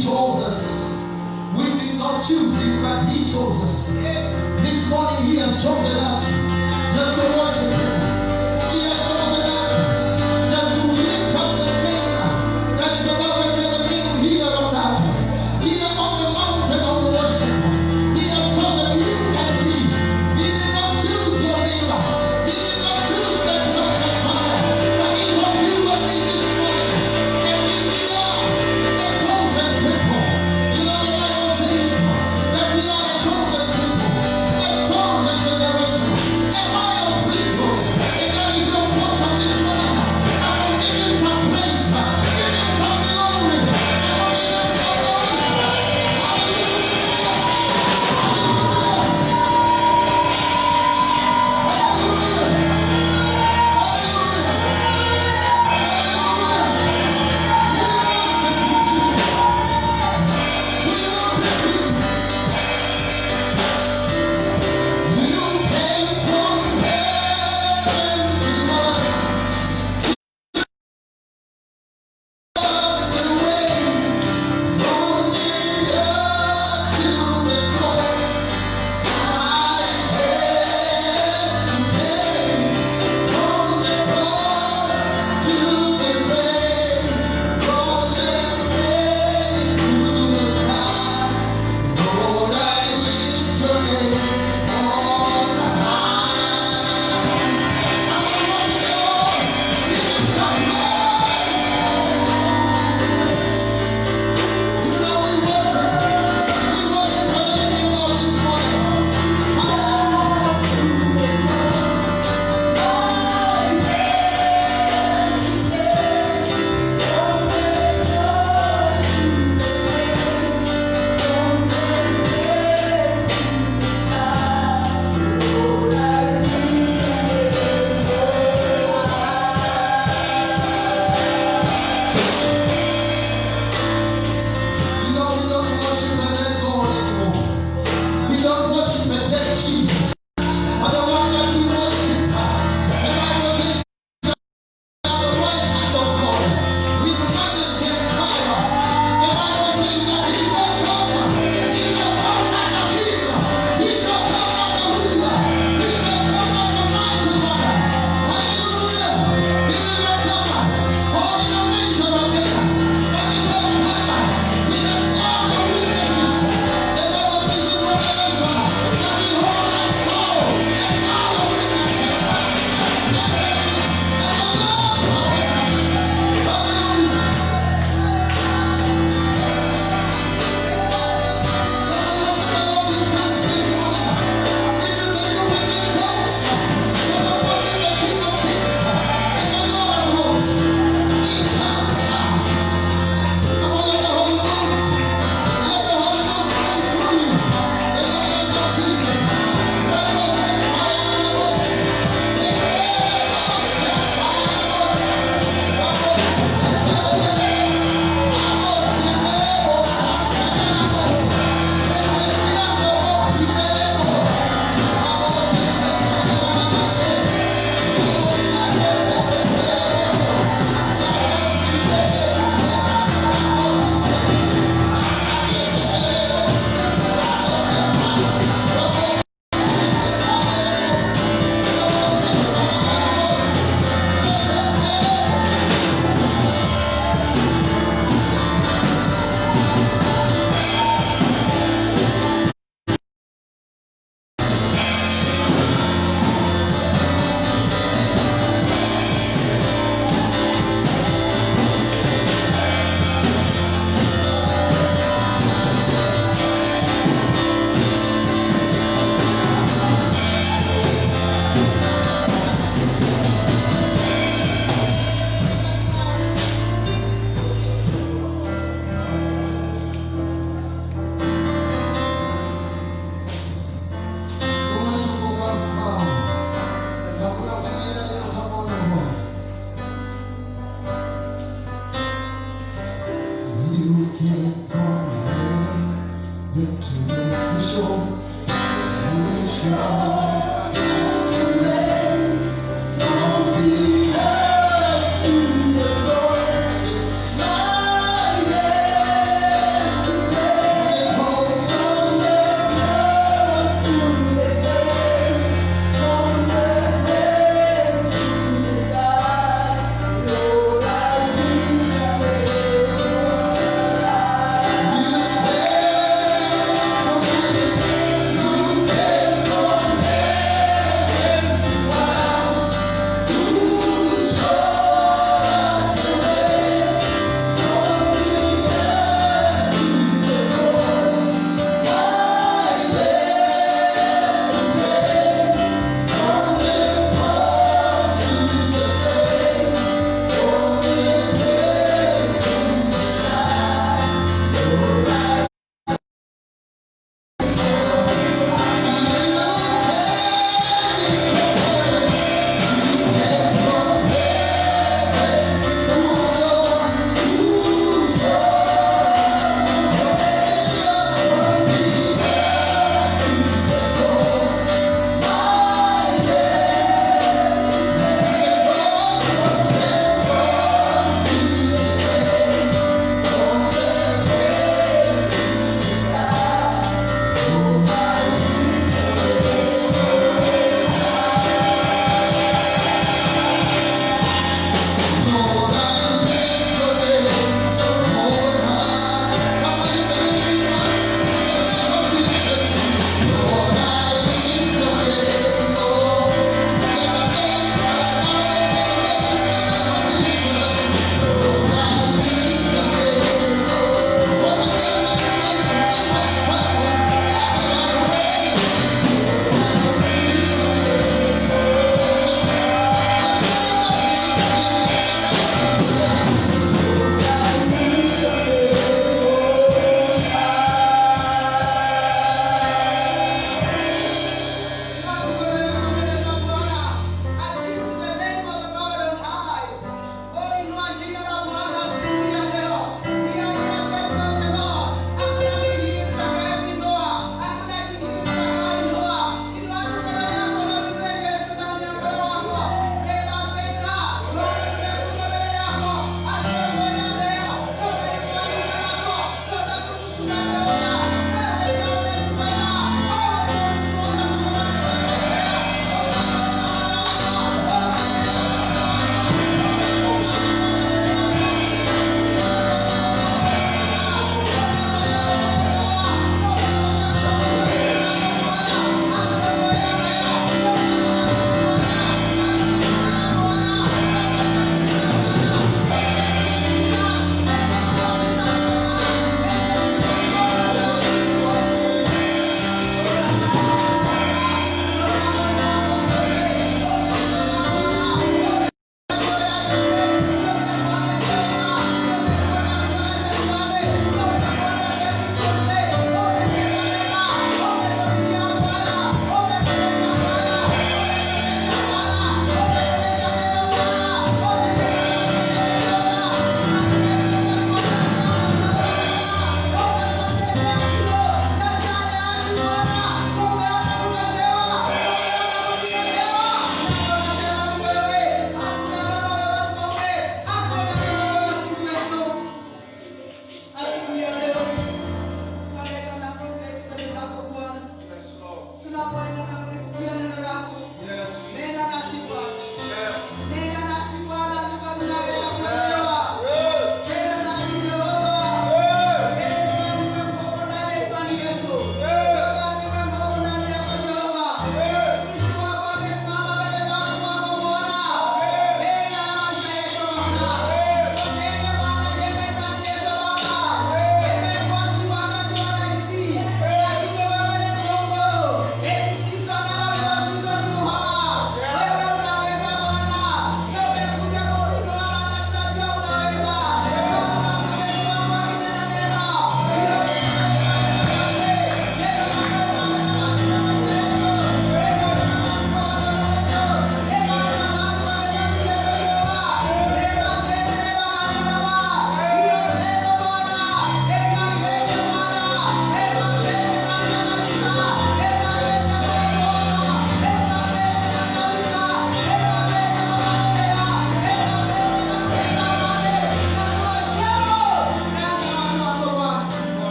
He chose us. We did not choose Him, but He chose us. This morning He has chosen us just to worship Him. He has chosen us just to lift up the name that is above every other name here on earth. Here on the mountain of worship, He has chosen you and me. He did not choose your neighbor. He did not choose that local somewhere, but He chose you and me this morning. And we are the chosen people. You know the Bible says that we are the chosen people, the chosen generation, a royal priesthood. And that is your portion this morning. I will give Him some praise, give Him some glory, I will give Him some noise.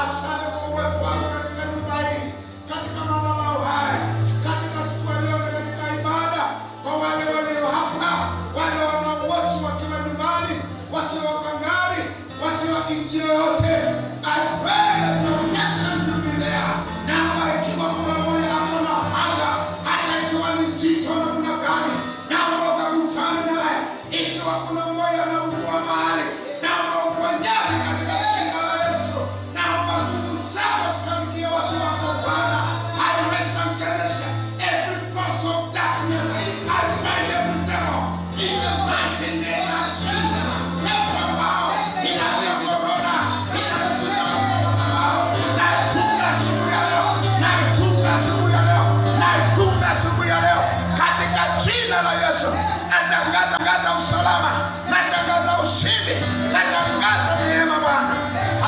Asante kwa uwepo wako katika nyumba hii, katika madhabahu haya, katika siku ya leo na katika ibada, kwa wale walio hapa, wale wanaowote wakiwa nyumbani, wakiwa gangari, wakiwa nchi yoyote. I pray that your presence will be there. Na ikiwa kuna moyo ako na haja, hata ikiwa ni zito na kuna gani, naomba ukakutane naye. Ikiwa kuna moyo anaugua mahali, naomba uponyaji katika jina la Yesu. Naomba nguvu zako zikamjie watu wako Bwana. I raise against every force of darkness. I bind every devil in the mighty name of Jesus. Help them out. Ila ya corona, ila kuza mabao. Na ikunga siku ya leo, na ikunga siku ya leo, na ikunga siku ya leo. Katika jina la Yesu, natangaza usalama, natangaza ushindi, natangaza neema Bwana.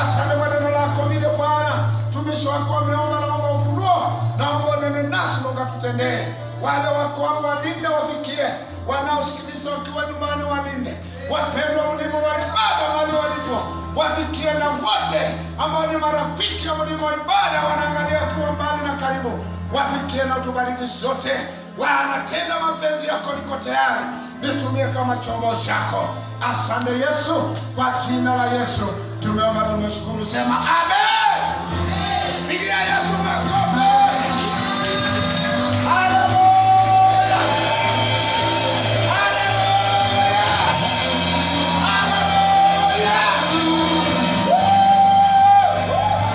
Asante kwa neno lako vile Bwana. Tumishi wako wameomba, naomba ufunuo, naomba nene nasi ukatutendee. Wale wako hapo walinde, wafikie. Wanaosikiliza wakiwa nyumbani walinde. Wapendwa mlimo wa ibada wale walipo, wafikie na wote ambao ni marafiki wa mlimo wa ibada wanaangalia kwa mbali na karibu. Wafikie na utubariki zote. Wanatenda mapenzi yako, niko tayari. Nitumie kama chombo chako. Asante Yesu, kwa jina la Yesu tumeomba, tumeshukuru. Sema amen. Pigia Yesu makofi. Haleluya. Haleluya. Haleluya.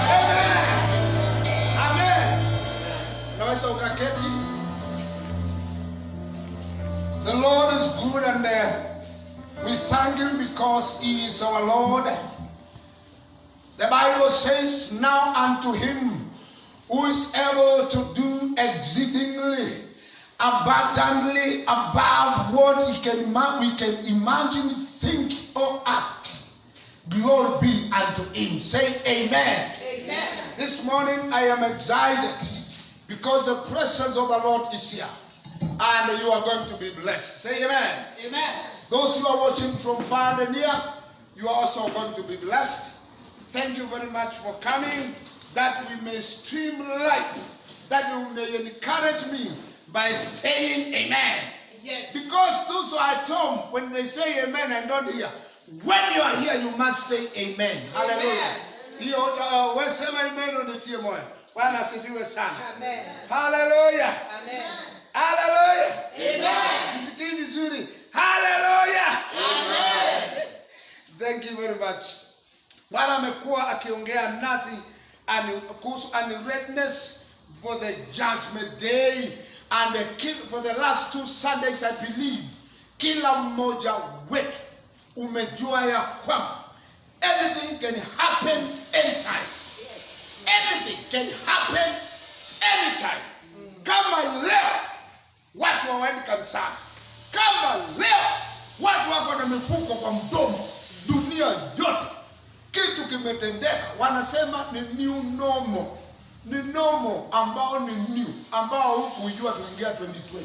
Amen. Amen. Naweza ukaketi. The Lord is good, and we thank Him because He is our Lord. The Bible says, now unto Him who is able to do exceedingly, abundantly, above what we can imagine, think, or ask. Glory be unto Him. Say amen. Amen. This morning I am excited because the presence of the Lord is here. And you are going to be blessed. Say amen. Amen. Those who are watching from far and near, you are also going to be blessed. Thank you very much for coming, that we may stream life, that you may encourage me by saying amen. Yes. Because those who are at home, when they say amen and don't hear, when you are here, you must say amen. Hallelujah. Hiyo wesema amen unitie moyo. Bwana asifiwe sana. Amen. Hallelujah. Amen. Hallelujah. Amen. Sisikii vizuri. Hallelujah. Amen. Thank you very much. Bwana amekuwa akiongea nasi kuhusu readiness for the judgment day, and for the last 2 Sundays I believe kila mmoja wetu umejua ya kwamba anything can happen anytime. Anything can happen anytime. Kama leo watu hawaendi kanisani, kama leo watu wako na mifuko kwa mdomo, dunia yote kitu kimetendeka, wanasema ni new normal. Ni normal ambao ni new, ambao hukujua tuingia 2020.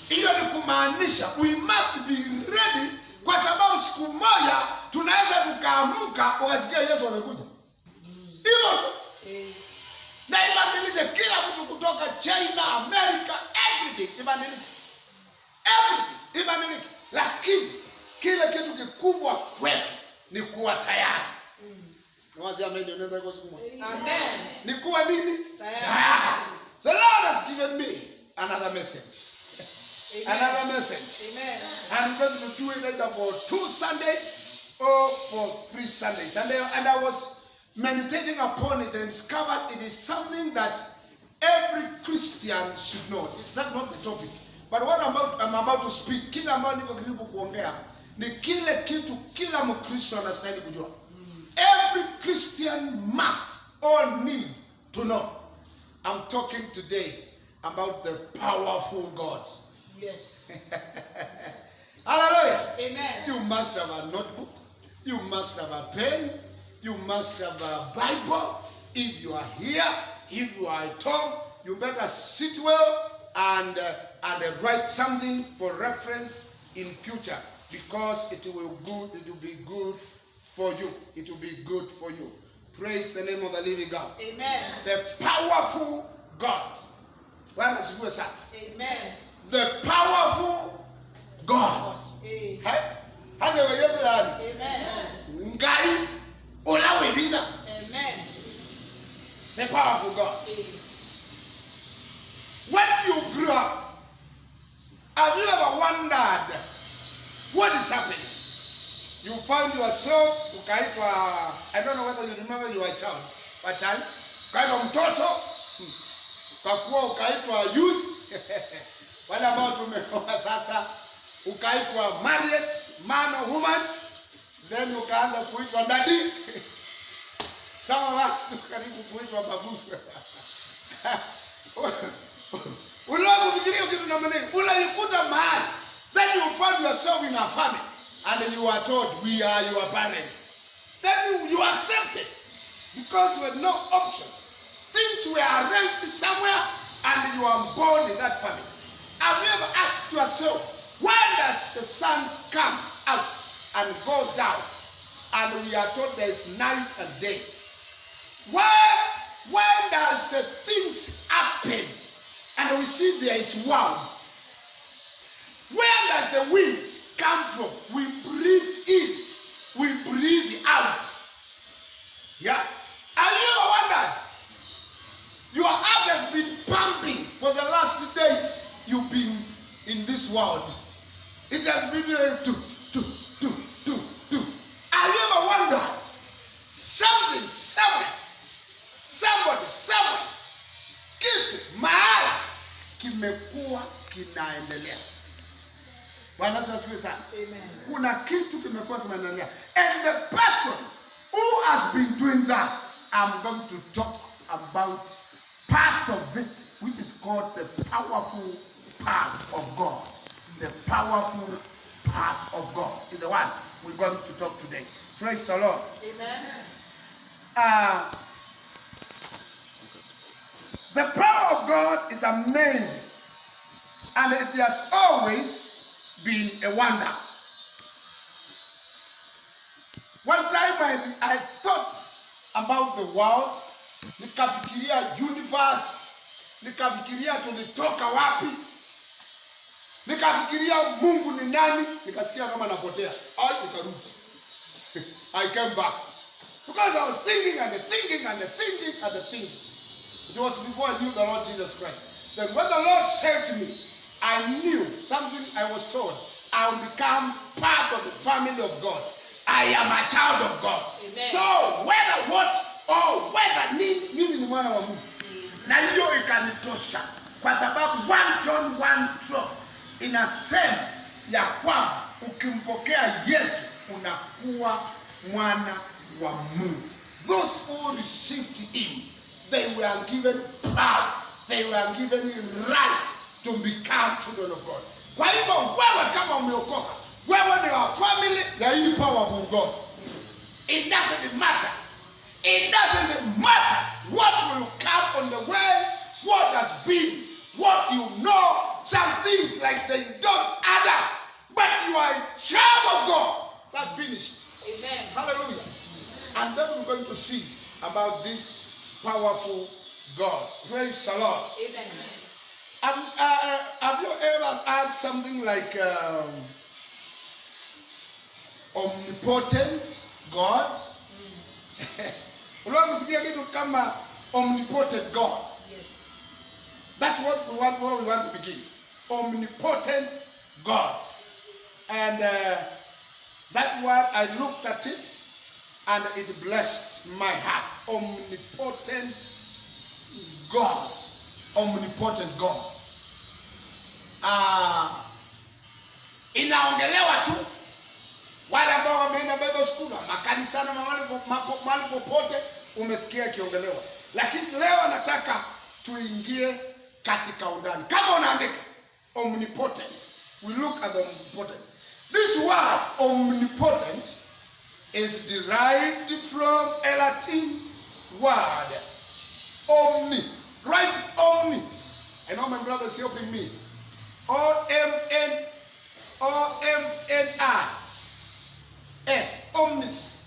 Hiyo ni kumaanisha we must be ready, kwa sababu siku moja tunaweza tukaamka ukasikia Yesu amekuja. Hivyo na ibadilishe kila mtu kutoka China, America, everything ibadilike. Everything ibadilike. Lakini kile kitu kikubwa kwetu ni kuwa tayari. Nawazia ameni, unaweza iko siku moja. Amen. Ni kuwa nini? Tayari. The Lord has given me another message. Amen. Another message. Amen. I'm going to do it either for 2 Sundays or for 3 Sundays. And I was meditating upon it and discovered it is something that every Christian should know. That's not the topic. But what I'm about to speak, kila ambayo niko karibu kuongea, ni kile kitu kila Mkristo anastahili kujua. Every Christian must or need to know. I'm talking today about the powerful God. Yes. Hallelujah. Amen. You must have a notebook. You must have a pen. You must have a Bible. If you are here, if you are at home, you better sit well and write something for reference in future, because it will be good for you. It will be good for you. Praise the name of the living God. Amen. The powerful God. Bwana asifiwe sana. Amen. The powerful God. Amen. Hata wewe yani. Amen. Ngai ulawebina. Amen. The powerful God. When you grew up, have you ever wondered what is happening? You find yourself ukaitwa, I don't know whether you remember you were a child, but time ukaitwa mtoto, ukakuwa ukaitwa youth, wale ambao tumeoa sasa, ukaitwa married man or woman, then ukaanza kuitwa daddy. Some of us tukaribu kuitwa babu. Unapofikiria kitu namna hiyo, unaikuta mahali, then you find yourself in a family and you are told we are your parents. Then you accept it because you had no option. Things were arranged somewhere and you are born in that family. Have you ever asked yourself, when does the sun come out and go down? And we are told there is night and day. When does things happen and we see there is world? Where does the wind come from? We breathe in, we breathe out. Yeah? Have you ever wondered? Your heart has been pumping for the last days you've been in this world. It has been do. Have you ever wondered? Something, somebody, kitu mahali kimekuwa kinaendelea. Bwana asifiwe sana. Amen. Kuna kitu kimekuwa kinaendelea. And the person who has been doing that, I'm going to talk about part of it, which is called the powerful part of God. The powerful part of God is the one we're going to talk today. Praise the Lord. Amen. The power of God is amazing, and it has always been a wonder. One time I thought about the world, nikafikiria universe, nikafikiria tulitoka wapi, nikafikiria Mungu ni nani, nikasikia kama napotea. Nikarudi. I came back because I was thinking and thinking. It was before I knew the Lord Jesus Christ. Then when the Lord saved me, I knew something I was told. I will become part of the family of God. I am a child of God. Amen. So whether what or whether mimi ni mwana wa Mungu. Na hiyo ikanitosha. Kwa sababu 1 John 1:12 inasema ya kwamba ukimpokea Yesu unakuwa mwana wa Mungu. Those who received him, they were given power. They were given right to become children of God. Kwa hivyo wewe kama umeokoka, wewe ni wa family ya hii powerful God. It doesn't matter. It doesn't matter what will come on the way, what has been, what you know. Some things like they don't add up. But you are a child of God. That finished. Amen. Hallelujah. And then we're going to see about this powerful God. Praise the Lord. Amen. Have you ever heard something like omnipotent God? Unaona kusikia kitu kama omnipotent God? Yes. That's what we want, where we want to begin. Omnipotent God. And that word, I looked at it and it blessed my heart. Omnipotent God. Omnipotent God. Inaongelewa tu wale ambao wameenda Bible school, makanisani, mahali popote umesikia kiongelewa. Lakini leo nataka tuingie katika undani. Kama unaandika omnipotent, we look at the omnipotent. This word omnipotent is derived from a Latin word omni. Write omni. I know my brother is helping me. O-M-N-I-S. Omnis.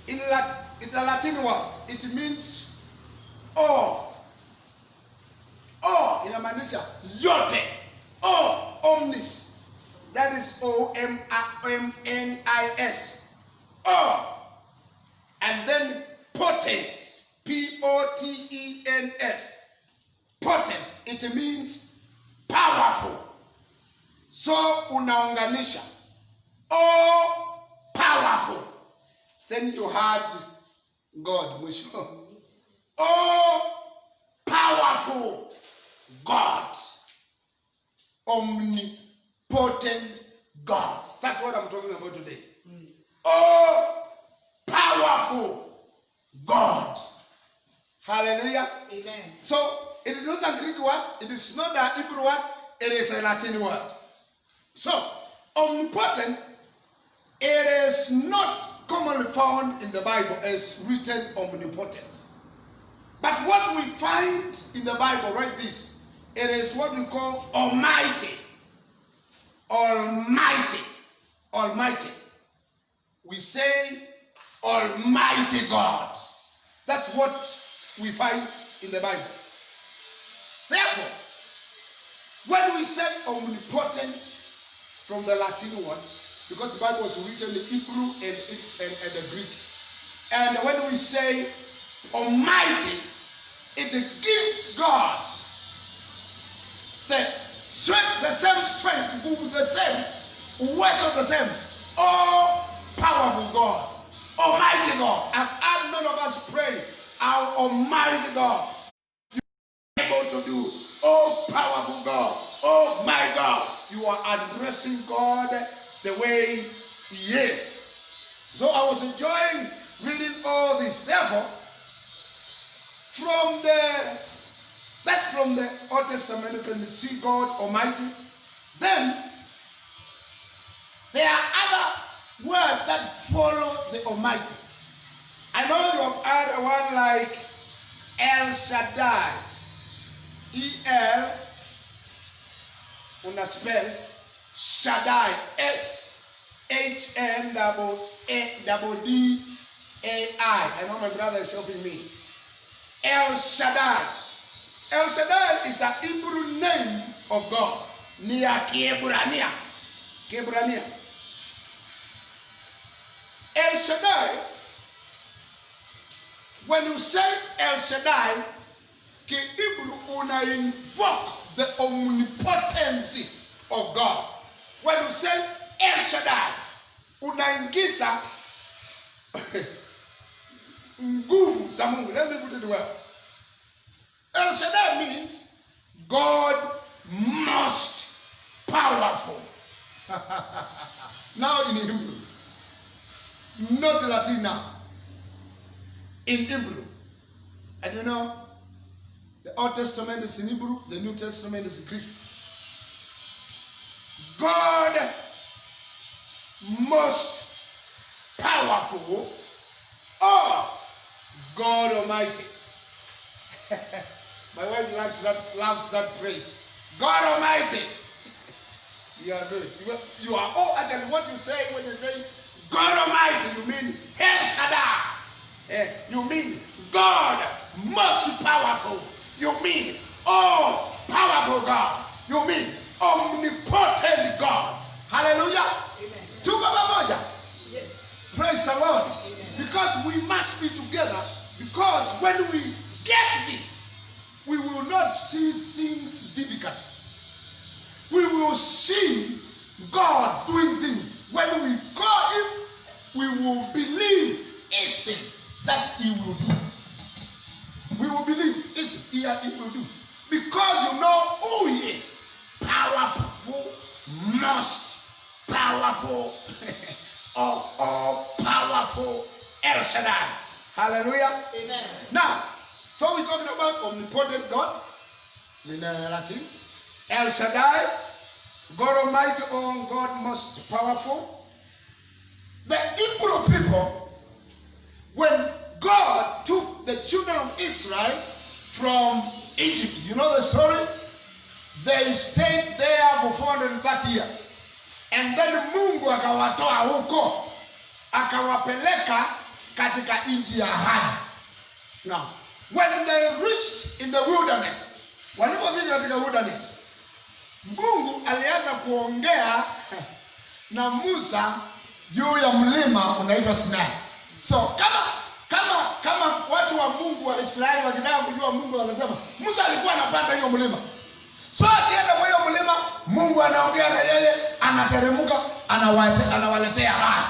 It's a Latin word. It means all. All inamaanisha yote. All, omnis. That is O-M-N-I-S. All. And then potence. P-O-T-E-N-S. Potence. It means powerful. So unaunganisha. All powerful. Then you had God. All powerful God. Omnipotent God. That's what I'm talking about today. Oh, powerful God. Hallelujah. Amen. So, it is not a Greek word. It is not a Hebrew word. It is a Latin word. So, omnipotent, it is not commonly found in the Bible as written omnipotent. But what we find in the Bible, write this, it is what we call almighty. Almighty. Almighty. We say Almighty God. That's what we find in the Bible. Therefore, when we say omnipotent from the Latin word, because the Bible was written in Hebrew and the Greek, and when we say Almighty, it gives God the strength, the same strength, the same words of the same. Oh, powerful God, Almighty God. I've had none of us pray, our Almighty God, you are able to do. Oh, powerful God, oh my God, you are addressing God the way He is. So I was enjoying reading all this. Therefore, that's from the Old Testament, you can see God Almighty. Then there are other words that follow the Almighty. I know you have heard a word like El Shaddai. E-L, una space, Shaddai, S-H-N-D-D-A-I. I know my brother is helping me. El Shaddai. El Shaddai is a Hebrew name of God. Nia Kiebrania. Kiebrania. El Shaddai, when you say El Shaddai, Ke Hebrew una invoke the omnipotency of God. When you say El Shaddai, unaingiza nguvu za Mungu. Let me put it well. El Shaddai means God most powerful. Now in Hebrew, not Latin now. In Hebrew, and you know, the Old Testament is in Hebrew, the New Testament is in Greek. God most powerful, or God Almighty. My wife loves that phrase. God Almighty. You are good. You are all actually what you say when you say God Almighty, you mean El Shaddai. You mean God most powerful. You mean all powerful God. You mean omnipotent God. Hallelujah. Amen. Yes. Praise the Lord. Amen. Because we must be together. Because when we get this, we will not see things difficult. We will see God doing things. When we call Him, we will believe easy that He will do. We will believe easy He will do. Because you know who He is. Powerful, most powerful, all powerful El Shaddai. Hallelujah. Amen. Now, so we're talking about omnipotent God in Latin. El Shaddai, God Almighty, or God most powerful. The Hebrew people, when God took the children of Israel from Egypt, you know the story? They stayed there for 430 years. And then Mungu akawatoa huko, akawapeleka katika nchi ya ahadi. Now, when they reached in the wilderness, walipofika katika wilderness, Mungu alianza kuongea na Musa juu ya mlima unaitwa Sinai. So kama watu wa Mungu wa Israeli wakitaka kujua Mungu, wanasema Musa alikuwa anapanda hiyo mlima. So akienda kwa hiyo mlima, Mungu anaongea na yeye, anateremka, anawaletea habari.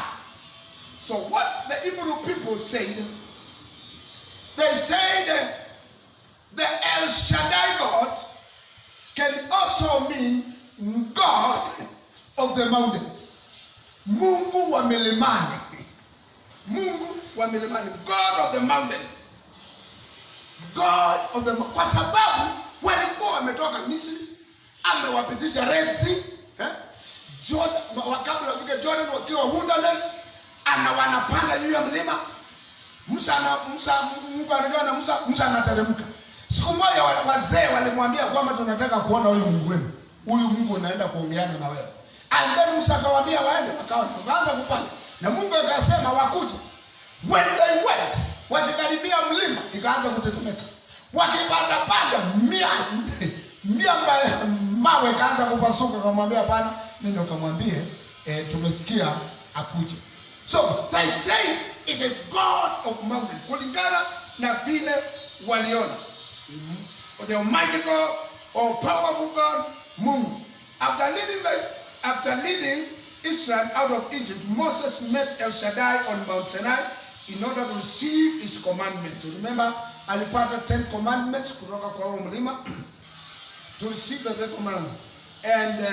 So what the Hebrew people said, they said the El Shaddai God can also mean God of the mountains. Mungu wa milimani. Mungu wa milimani. God of the mountains. God of the, kwa sababu walikuwa wametoka Misri, amewapitisha Red Sea, Jordan, wakati wafika Jordan wakiwa wilderness, wanapanda juu ya mlima. Mungu anaongea na Musa anateremka. Siku moja wazee walimwambia kwamba tunataka kuona huyu Mungu wenu. Huyu Mungu anaenda kuongeana na wewe. And then Musa akawaambia waende, wakaanza kupanda. Na Mungu akasema wakuja. When they went, wakikaribia mlima, ikaanza kutetemeka. Wakipanda mawe ikaanza kupasuka. Akamwambia hapana, nenda ukamwambie tumesikia akuje. So they said is a God of mountains. Kulingana na vile waliona. The Almighty God or powerful God, Mungu. After leading Israel out of Egypt, Moses met El Shaddai on Mount Sinai in order to receive his commandments. Remember, alipata 10 commandments kutoka kwa huo mlima to receive the 10 commandments. And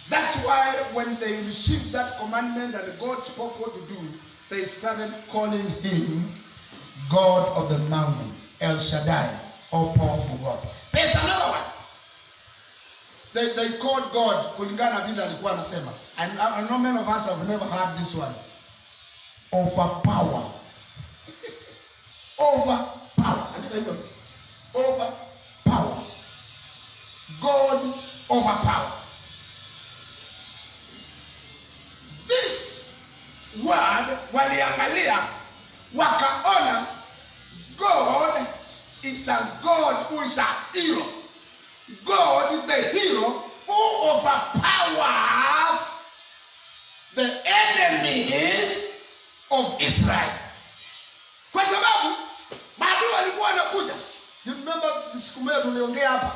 that's why when they received that commandment and God spoke what to do, they started calling him God of the mountain, El Shaddai, or powerful God. There's another one. They called God kulingana vile alikuwa anasema. And I know many of us have never heard this one. Overpower. Overpower. Overpower. God overpower. This word waliangalia wakaona God is a God who is a hero. God, the hero who overpowers the enemies of Israel. Kwa sababu maadui walikuwa wanakuja. You remember this kumea tuliongea hapa.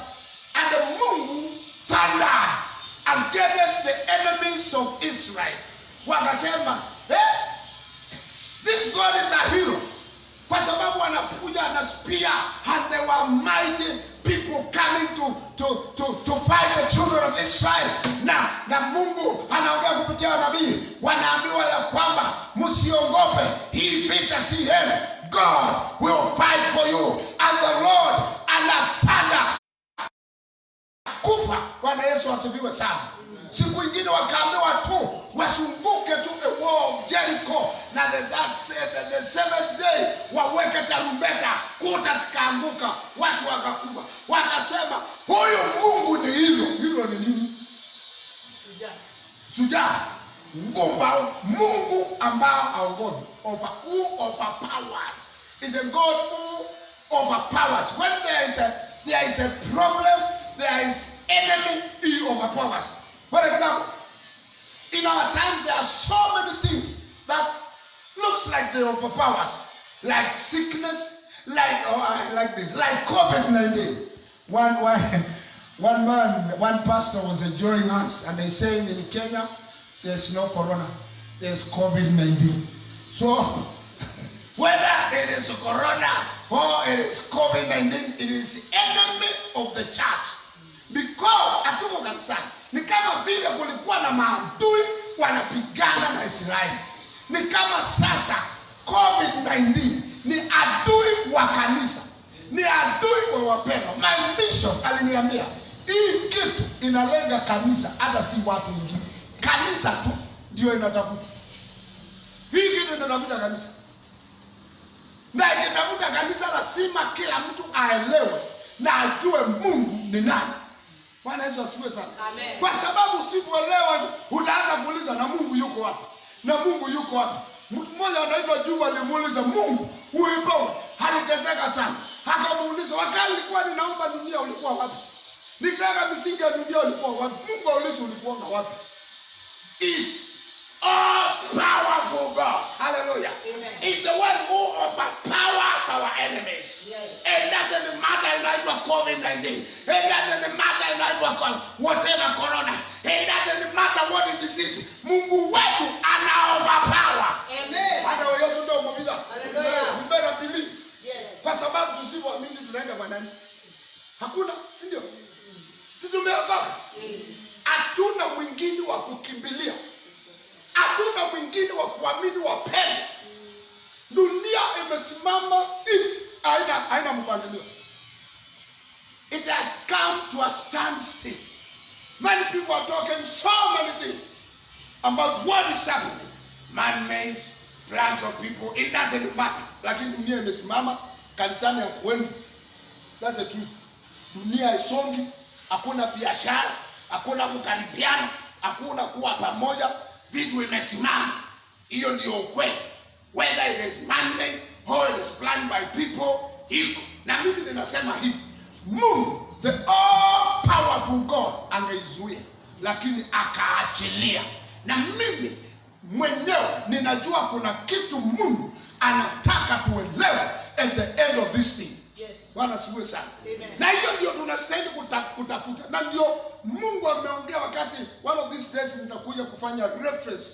And the Mungu thundered against the enemies of Israel. Wakasema, this God is a hero. Kwa sababu wanakuja na spear, and they were mighty people coming to fight the children of Israel. Na Mungu anaongea kupitia nabii, wanaambiwa ya kwamba msiongope, hii vita si yenu. God will fight for you, and the Lord anafanya kufa. Bwana Yesu asifiwe sana. Siku ingine wakaambiwa tu wasunguke tu the wall of Jericho, na the seventh day waweke tarumbeta, kuta zikaanguka, watu wakakufa. Wakasema huyu Mungu ni hilo. Hilo ni nini? Sujaa. Mungu ambao aongozi. Who overpowers. Is a God who overpowers. When there is a problem, there is enemy, he overpowers. For example, in our times there are so many things that looks like they overpower us, like sickness, like COVID-19. One pastor was enjoying us, and they saying in Kenya there's no corona, there's COVID-19. So whether it is corona or it is COVID-19, it is enemy of the church. Because hatuko kanisani. Ni kama vile kulikuwa na maadui wanapigana na Israeli. Ni kama sasa COVID-19 ni adui wa kanisa. Ni adui wa wapendwa. My bishop aliniambia, hii kitu inalenga kanisa, hata si watu wengine. Kanisa tu ndio inatafuta. Hii kitu inatafuta kanisa. Na ikitafuta kanisa lazima kila mtu aelewe na ajue Mungu ni nani. Bwana Yesu asifiwe sana. Amen. Kwa sababu usipoelewa utaanza kuuliza na Mungu yuko wapi? Na Mungu yuko wapi? Mtu mmoja anaitwa Juba alimuuliza Mungu, ulipo aliteseka sana. Akamuuliza, wakati nilikuwa ninaomba dunia ulikuwa wapi? Nikaweka misingi ya dunia ulikuwa wapi? Mungu aulize ulikuwa wapi? Is all powerful God. Hallelujah. Amen. Is the one who overpowers our enemies. Yes. It doesn't matter inaitwa COVID-19. It doesn't matter inaitwa whatever corona. It doesn't matter what it is. Mungu wetu ana overpower. Amen. Hata Yesu ndio mmoja. Hallelujah. We better believe. Yes. Kwa sababu tusipoamini tunaenda kwa nani? Hakuna, si ndio? Si tumeokoka? Hatuna mwingine wa kukimbilia. Hatuna mwingine wa kuamini wapendo. Dunia imesimama hivi, haina mpangilio. It has come to a standstill. Many people are talking so many things about what is happening. Man-made plans of people, it doesn't matter. Lakini dunia imesimama, kanisani hakuendi. That's the truth. Dunia isongi, hakuna biashara, hakuna kukaribiana, hakuna kuwa pamoja, vitu imesimama. Hiyo ndio ukweli. Whether it is man-made or it is planned by people, iko. Na mimi ninasema hivi, Mungu, the all-powerful God, angeizuia, lakini akaachilia. Na mimi mwenyewe ninajua kuna kitu Mungu anataka tuelewe at the end of this thing. Yes. Bwana siwe sana. Amen. Na hiyo ndio tunastahili kutafuta. Na ndio Mungu ameongea wakati one of these days nitakuja kufanya reference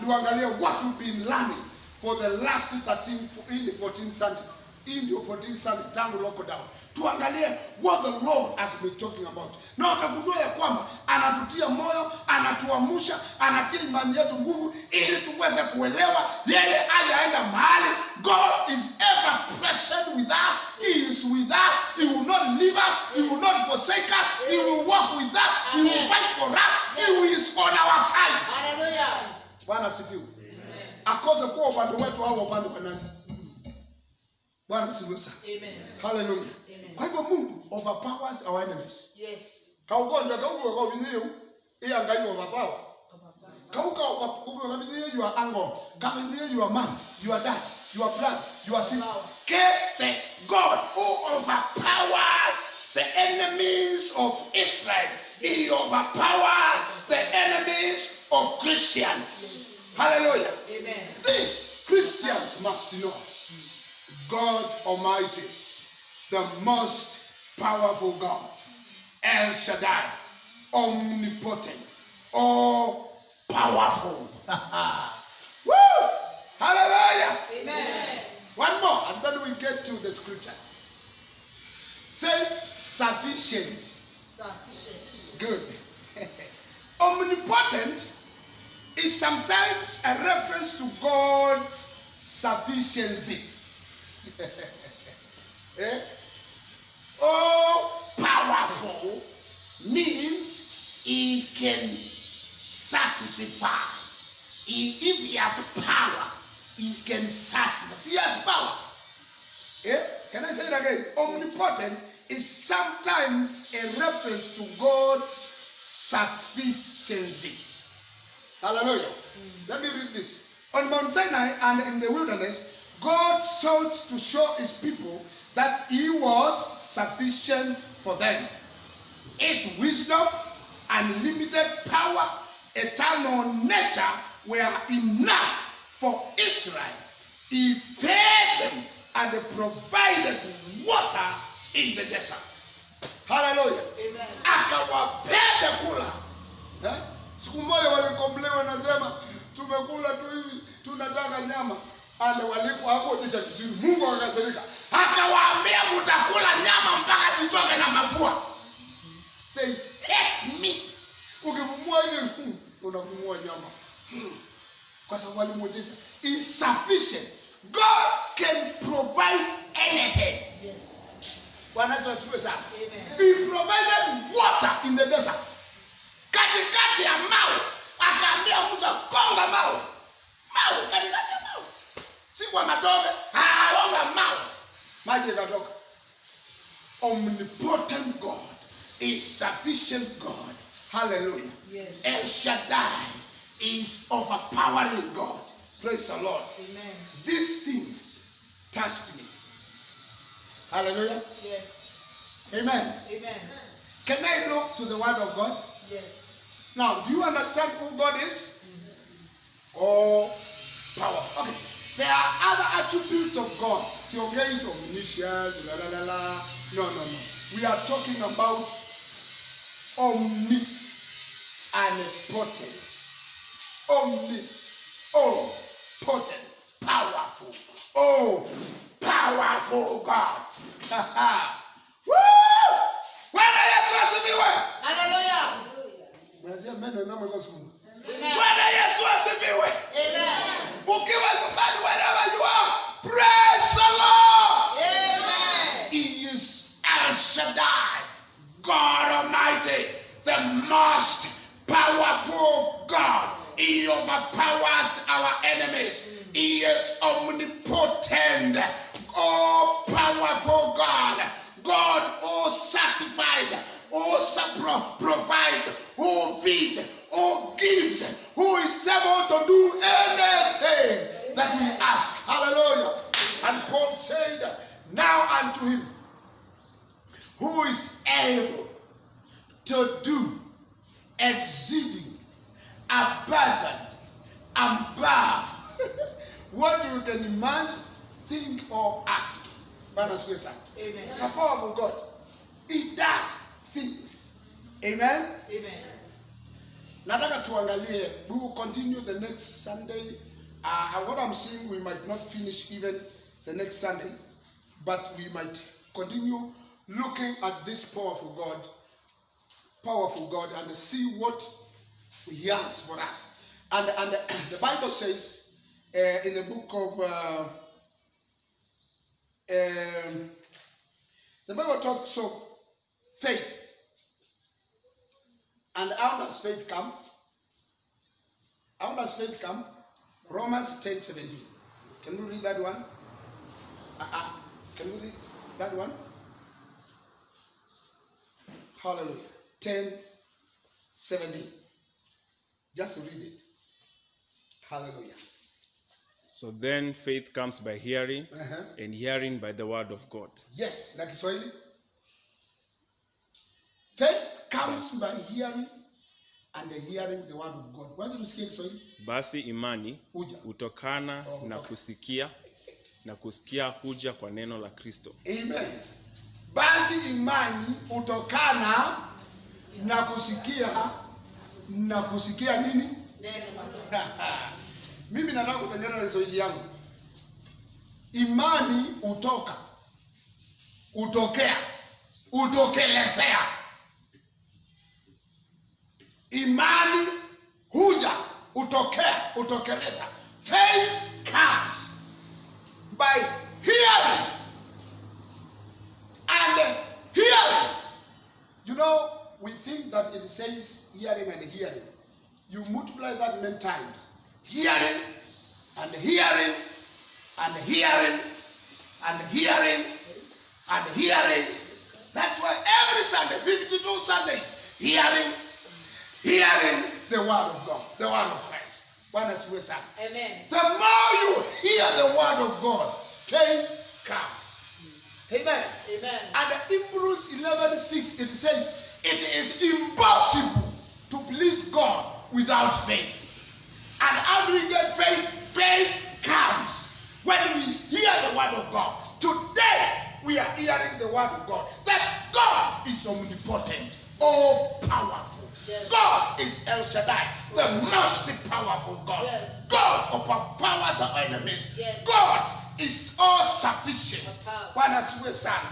niangalie what we've been learning for the last 14 Sunday. Hii ndio 14 Sunday tangu lockdown. Tuangalie what the Lord has been talking about. Na utagundua ya kwamba anatutia moyo, anatuamsha, anatia imani yetu nguvu ili tuweze kuelewa yeye hajaenda mahali. God is ever present with us. He is with us. He will not leave us. He will not forsake us. He will walk with us. He will fight for us. He is on our side. Hallelujah. Bwana sifiwe. Akose kuwa upande wetu au upande wa nani? Bwana sifiwe sana. Amen. Hallelujah. Amen. Kwa hivyo Mungu overpowers our enemies. Yes. Kaugonjwa kauko kwa binio, hii angai overpower. Kauka kwa binio you are anger. Kama binio you are man, you are dad, you are brother, you are sister. The God who overpowers the enemies of Israel. He overpowers the enemies of Christians. Hallelujah. Amen. This Christians must know. God Almighty, the most powerful God, El Shaddai, omnipotent, all powerful. Woo! Hallelujah! Amen. One more, and then we get to the scriptures. Say sufficient. Sufficient. Good. Omnipotent is sometimes a reference to God's sufficiency. All powerful means he can satisfy. If he has power, he can satisfy. He has power. Can I say it again? Omnipotent is sometimes a reference to God's sufficiency. Hallelujah. Let me read this. On Mount Sinai and in the wilderness, God sought to show his people that he was sufficient for them. His wisdom, unlimited power, eternal nature were enough for Israel. He fed them and provided water in the desert. Hallelujah. Amen. Akawapea chakula. Siku moja walikomplain wanasema tumekula tu hivi tunataka nyama. And walipo hapo tisha vizuri. Mungu akakasirika. Akawaambia mtakula nyama mpaka sitoke na mafua. Say hate meat. Ukimumua ile unamumua nyama. Kwa sababu walimwonyesha is sufficient. God can provide anything. Yes. Bwana Yesu asifiwe sana. Amen. He provided water in the desert. Katikati ya mawe akaambia Musa konga mawe. Mawe katikati ya mawe. Si kwa matope, haonga mawe. Maji yakatoka. Omnipotent God is sufficient God. Hallelujah. Yes. El Shaddai is overpowering God. Praise the Lord. Amen. These things touched me. Hallelujah. Yes. Amen. Amen. Can I look to the word of God? Yes. Now, do you understand who God is? Oh, powerful. Okay. There are other attributes of God. Theoge is omniscient, No. We are talking about omnis and potence. Omnis. Oh, potent. Powerful. Oh, powerful God. Woo! Bwana Yesu asifiwe. Hallelujah. Mnasema amen na mko siku. Amen. Bwana Yesu asifiwe. Amen. Ukiwa nyumbani wherever you are, praise the Lord. Amen. He is El Shaddai, God Almighty, the most powerful God. He overpowers our enemies. He is omnipotent, all powerful God. God who sanctifies, who provides, who feeds, who gives, who is able to do anything that we ask. Hallelujah. And Paul said, now unto him who is able to do exceeding abundant above what you can imagine, think, or ask. Amen. It's a powerful God. He does things. Amen. Amen. Nataka tuangalie. We will continue the next Sunday. What I'm saying, we might not finish even the next Sunday, but we might continue looking at this powerful God, and see what He has for us. And the Bible says in the book of the Bible talks of faith. And how does faith come? How does faith come? Romans 10:17. Can you read that one? Can you read that one? Hallelujah. 10:17. Just read it. Hallelujah. So then faith comes by hearing, and hearing by the word of God. Yes, like Kiswahili. Faith comes by hearing, and the hearing the word of God. Why did you speak Kiswahili? Basi imani hutokana na kusikia, na kusikia huja kwa neno la Kristo. Amen. Basi imani hutokana na kusikia, na kusikia nini? Neno la Mungu. Mimi nataka kutengeneza Kiswahili yangu. Imani hutoka, hutokea, hutokelezea. Imani huja, hutokea, hutokeleza. Faith comes by hearing, and hearing. You know, we think that it says hearing and hearing. You multiply that many times. Hearing and hearing and hearing and hearing and hearing. That's why every Sunday, 52 Sundays, hearing the word of God, the word of Christ. Amen. The more you hear the word of God, faith comes. Amen. Amen. And in Hebrews 11:6, it says, it is impossible to please God without faith. And how do we get faith? Faith comes when we hear the word of God. Today, we are hearing the word of God. That God is omnipotent, all powerful. Yes. God is El Shaddai, the most powerful God. Yes. God overpowers our enemies. Yes. God is all sufficient.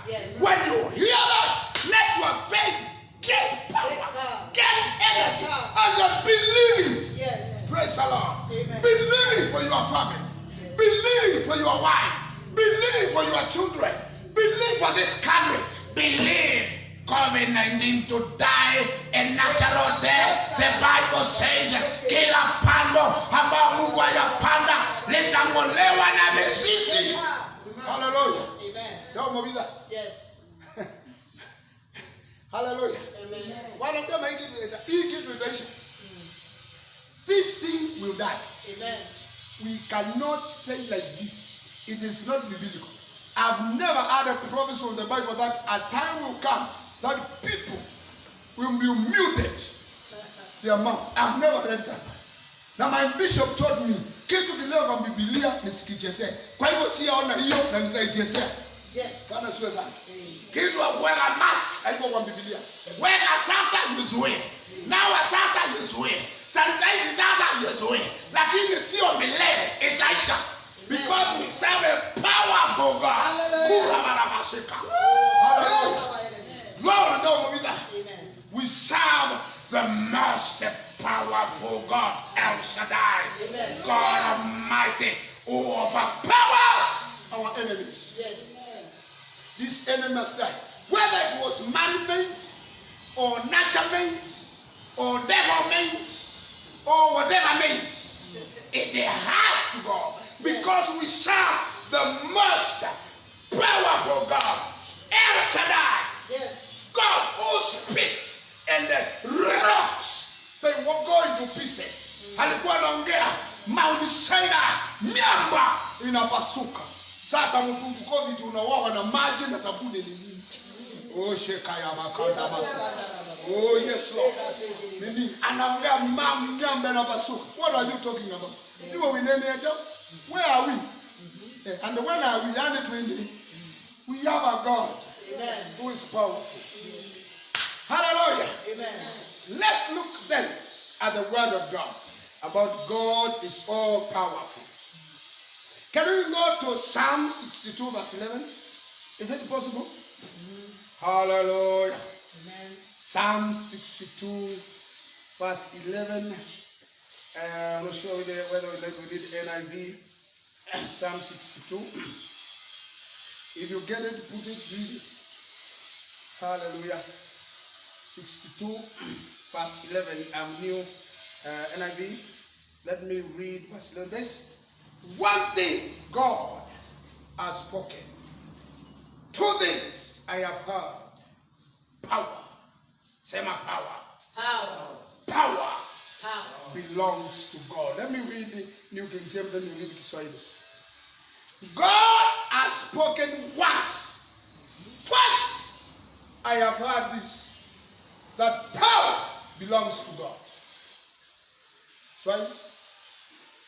Yes. When you hear that, let your faith get power, get energy, and believe. Yes. Praise the Lord. Amen. Believe for your family. Yes. Believe for your wife. Believe for your children. Believe for this country. Believe COVID-19 to die a natural death. The Bible says, kila pando ambao Mungu ayapanda litang'olewa na mizizi. Hallelujah. Amen. Don't move that. Yes. Hallelujah. Amen. Wanasema hii kitu itaisha. this thing will die. Amen. We cannot stay like this. It is not biblical. I've never had a promise from the Bible that a time will come that people will be muted their mouth. I've never read that. Now my bishop told me, kitu kileo kwa Biblia nisikichezea. Kwa hivyo siyaona hiyo na nitaichezea. Yes. Bwana siwe sana. Kitu wa kuweka mask haiko kwa Biblia. Weka sasa jizuie. Nawa sasa jizuie. Sanitize sasa jizuie. Lakini sio milele itaisha. Because we serve a powerful God. Kura barabashika. Hallelujah. Lord, no movie that. We serve the most powerful God, El Shaddai, Amen. God Almighty, who overpowers our enemies. Yes. These enemies die. Whether it was man-made, or nature-made, or devil-made, or whatever-made, it has to go. Because we serve the most powerful God, El Shaddai, Yes. God who speaks and the rocks they will go into pieces. Alikuwa anaongea Mount Sinai, miamba inapasuka. Sasa mtu COVID unaoa na maji na sabuni ni nini? Oh sheka ya makanda basa. Oh yes Lord. Nini? Anaongea miamba inapasuka. What are you talking about? You are in any age? Where are we? And when are we? Yani twende. We have a God who is powerful. Hallelujah. Amen. Let's look then at the word of God about God is all powerful. Can we go to Psalm 62 verse 11? Is it possible? Hallelujah. Amen. Psalm 62 verse 11. I'm not sure whether we did NIV. Psalm 62. If you get it, put it, read it. Hallelujah. 62 verse 11. I'm new NIV. Let me read verse 11. This one thing God has spoken. Two things I have heard. Power. Sema power. Power. Power Power. belongs to God. Let me read the New King James, then you read the Kiswahili. God has spoken once. Twice I have heard this. That power belongs to God. Swahili?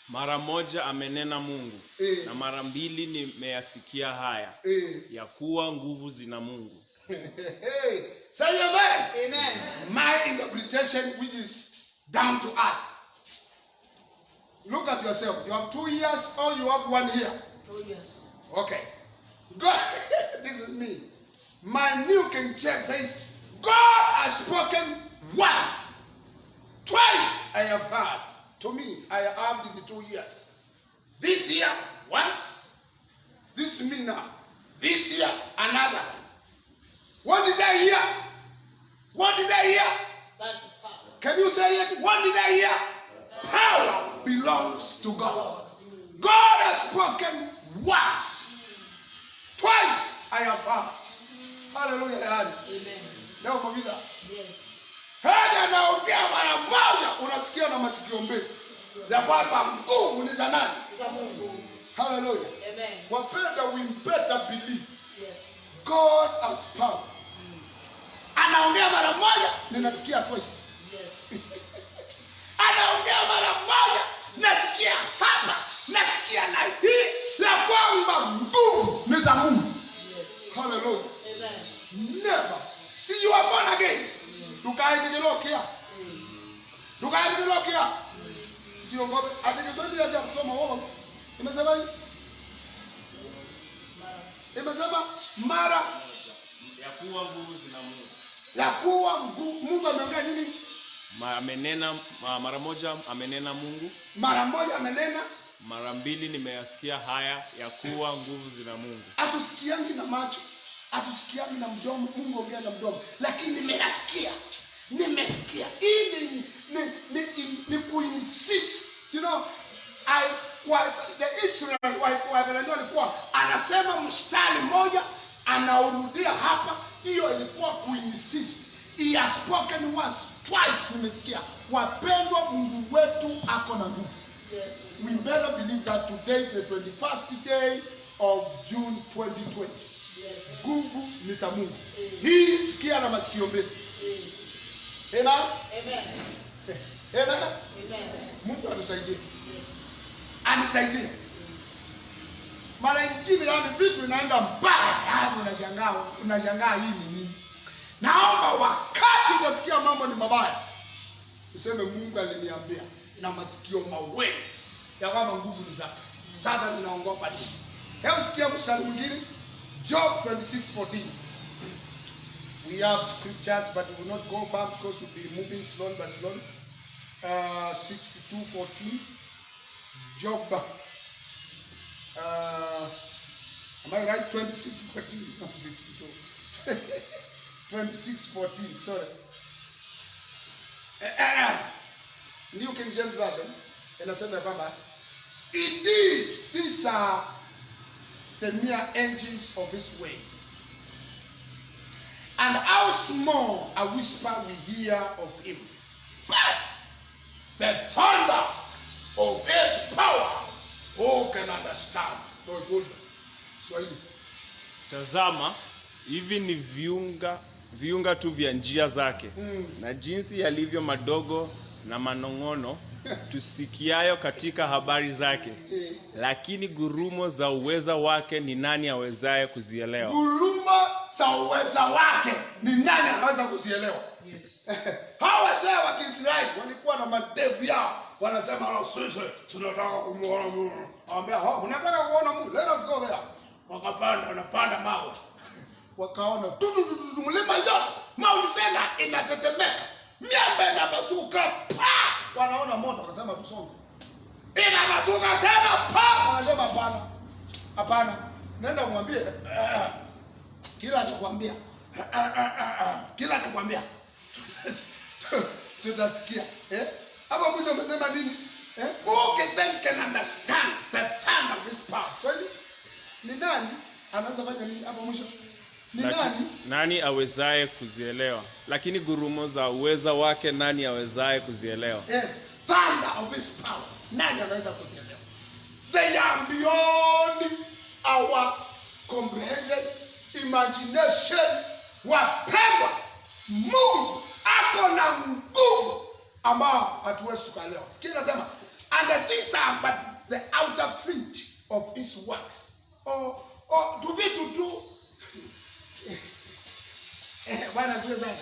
Mara moja amenena Mungu, na mara mbili nimeyasikia haya, ya kuwa nguvu zina Mungu. Say amen. Amen. My interpretation, which is down to earth. Look at yourself. You have 2 years or you have 1 year. 2 years. Okay. God, this is me. My New King James says, God has spoken once. Twice I have heard. To me, I have the 2 years. This year, once. This me now. This year, another one. What did I hear? What did I hear? That's power. Can you say it? What did I hear? Power belongs to God. God has spoken once. Twice I have heard. Hallelujah. Amen. Leo mavida. Yes. Hadi anaongea mara moja unasikia na masikio mbili. Ya kwamba nguvu ni za nani? Za Mungu. Hallelujah. Amen. Wapenda, we better believe Yes. God has power. Anaongea mara moja ninasikia twice. Yes. Anaongea mara moja nasikia hapa, nasikia na hii ya kwamba nguvu ni za Mungu. Yes. Hallelujah. Amen. Never. See, you are born again. Tukaendelea. Tukaendelea. Sio ngobe. Atikiswahili ya kusoma wao. Imesema nini? Imesema mara Ya kuwa nguvu zina Mungu. ya kuwa Mungu ameongea nini? Mara moja amenena Mungu, Mara moja amenena. mara mbili nimeyasikia haya, ya kuwa nguvu zina Mungu. Atusikiangi na macho, atusikiangi na mdomo. Mungu ongea na mdomo, lakini nimesikia. Hii ni kuinsist. You know, the Israel walikuwa anasema mstari moja anaurudia hapa. Hiyo ilikuwa kuinsist. He has spoken once, twice nimesikia. Wapendwa, Mungu wetu ako na nguvu. Yes. We better believe that today, the 21st day of June 2020. Yes. Nguvu ni za Mungu. Hii sikia na masikio mbili. Amen. Amen. Amen. Amen. Mungu atusaidie. Yes. Anisaidie. Mara nyingine yani vitu inaenda mbaya, yani unashangaa hii ni nini? Naomba wakati unasikia mambo ni mabaya, useme Mungu aliniambia na masikio mawili ya kwamba nguvu ni zake. Sasa ninaongopa nini? Hebu sikia mstari mwingine, Job 26:14. We have scriptures but we will not go far because we'll be moving slowly by slowly. 62:14. Job. Am I right? 26:14. No, 62. 26:14. Sorry. New King James Version. Inasema kwamba indeed these are the mere engines of his ways, and how small a whisper we hear of him, but the thunder of his power, who can understand? No, good. Swahili. Tazama, hivi ni viunga tu vya njia zake, na jinsi yalivyo madogo na manong'ono tusikiayo katika habari zake, lakini gurumo za uweza wake ni nani awezaye kuzielewa? Gurumo za uweza wake ni nani anaweza kuzielewa? Yes. Hawa wazee wa Kiisraeli walikuwa na madevu yao, wanasema sisi tunataka kumuona Mungu. Anambia, unataka kuona Mungu? Let us go there. Wanapanda mawe. Wakaona mlima yote, Mount Sinai inatetemeka. Miamba inapasuka, pa! Wanaona moto, wakasema tusonge. Inapasuka tena, pa! Wanasema hapana. Hapana. Nenda umwambie kila atakwambia. Kila atakwambia. Tutasikia. Hapa mwisho umesema nini? Who can understand the thunder of his power? So ni nani anaweza fanya nini hapa mwisho? Ni nani? Nani awezaye kuzielewa? Lakini gurumo za uweza wake nani awezaye kuzielewa? Thunder of his power. Nani anaweza kuzielewa? They are beyond our comprehension, imagination. Wapendwa, Mungu ako na nguvu ambao hatuwezi kuelewa. Sikia nasema, and these are but the outer fringe of his works. Tu vitu tu. Bwana siwe sana.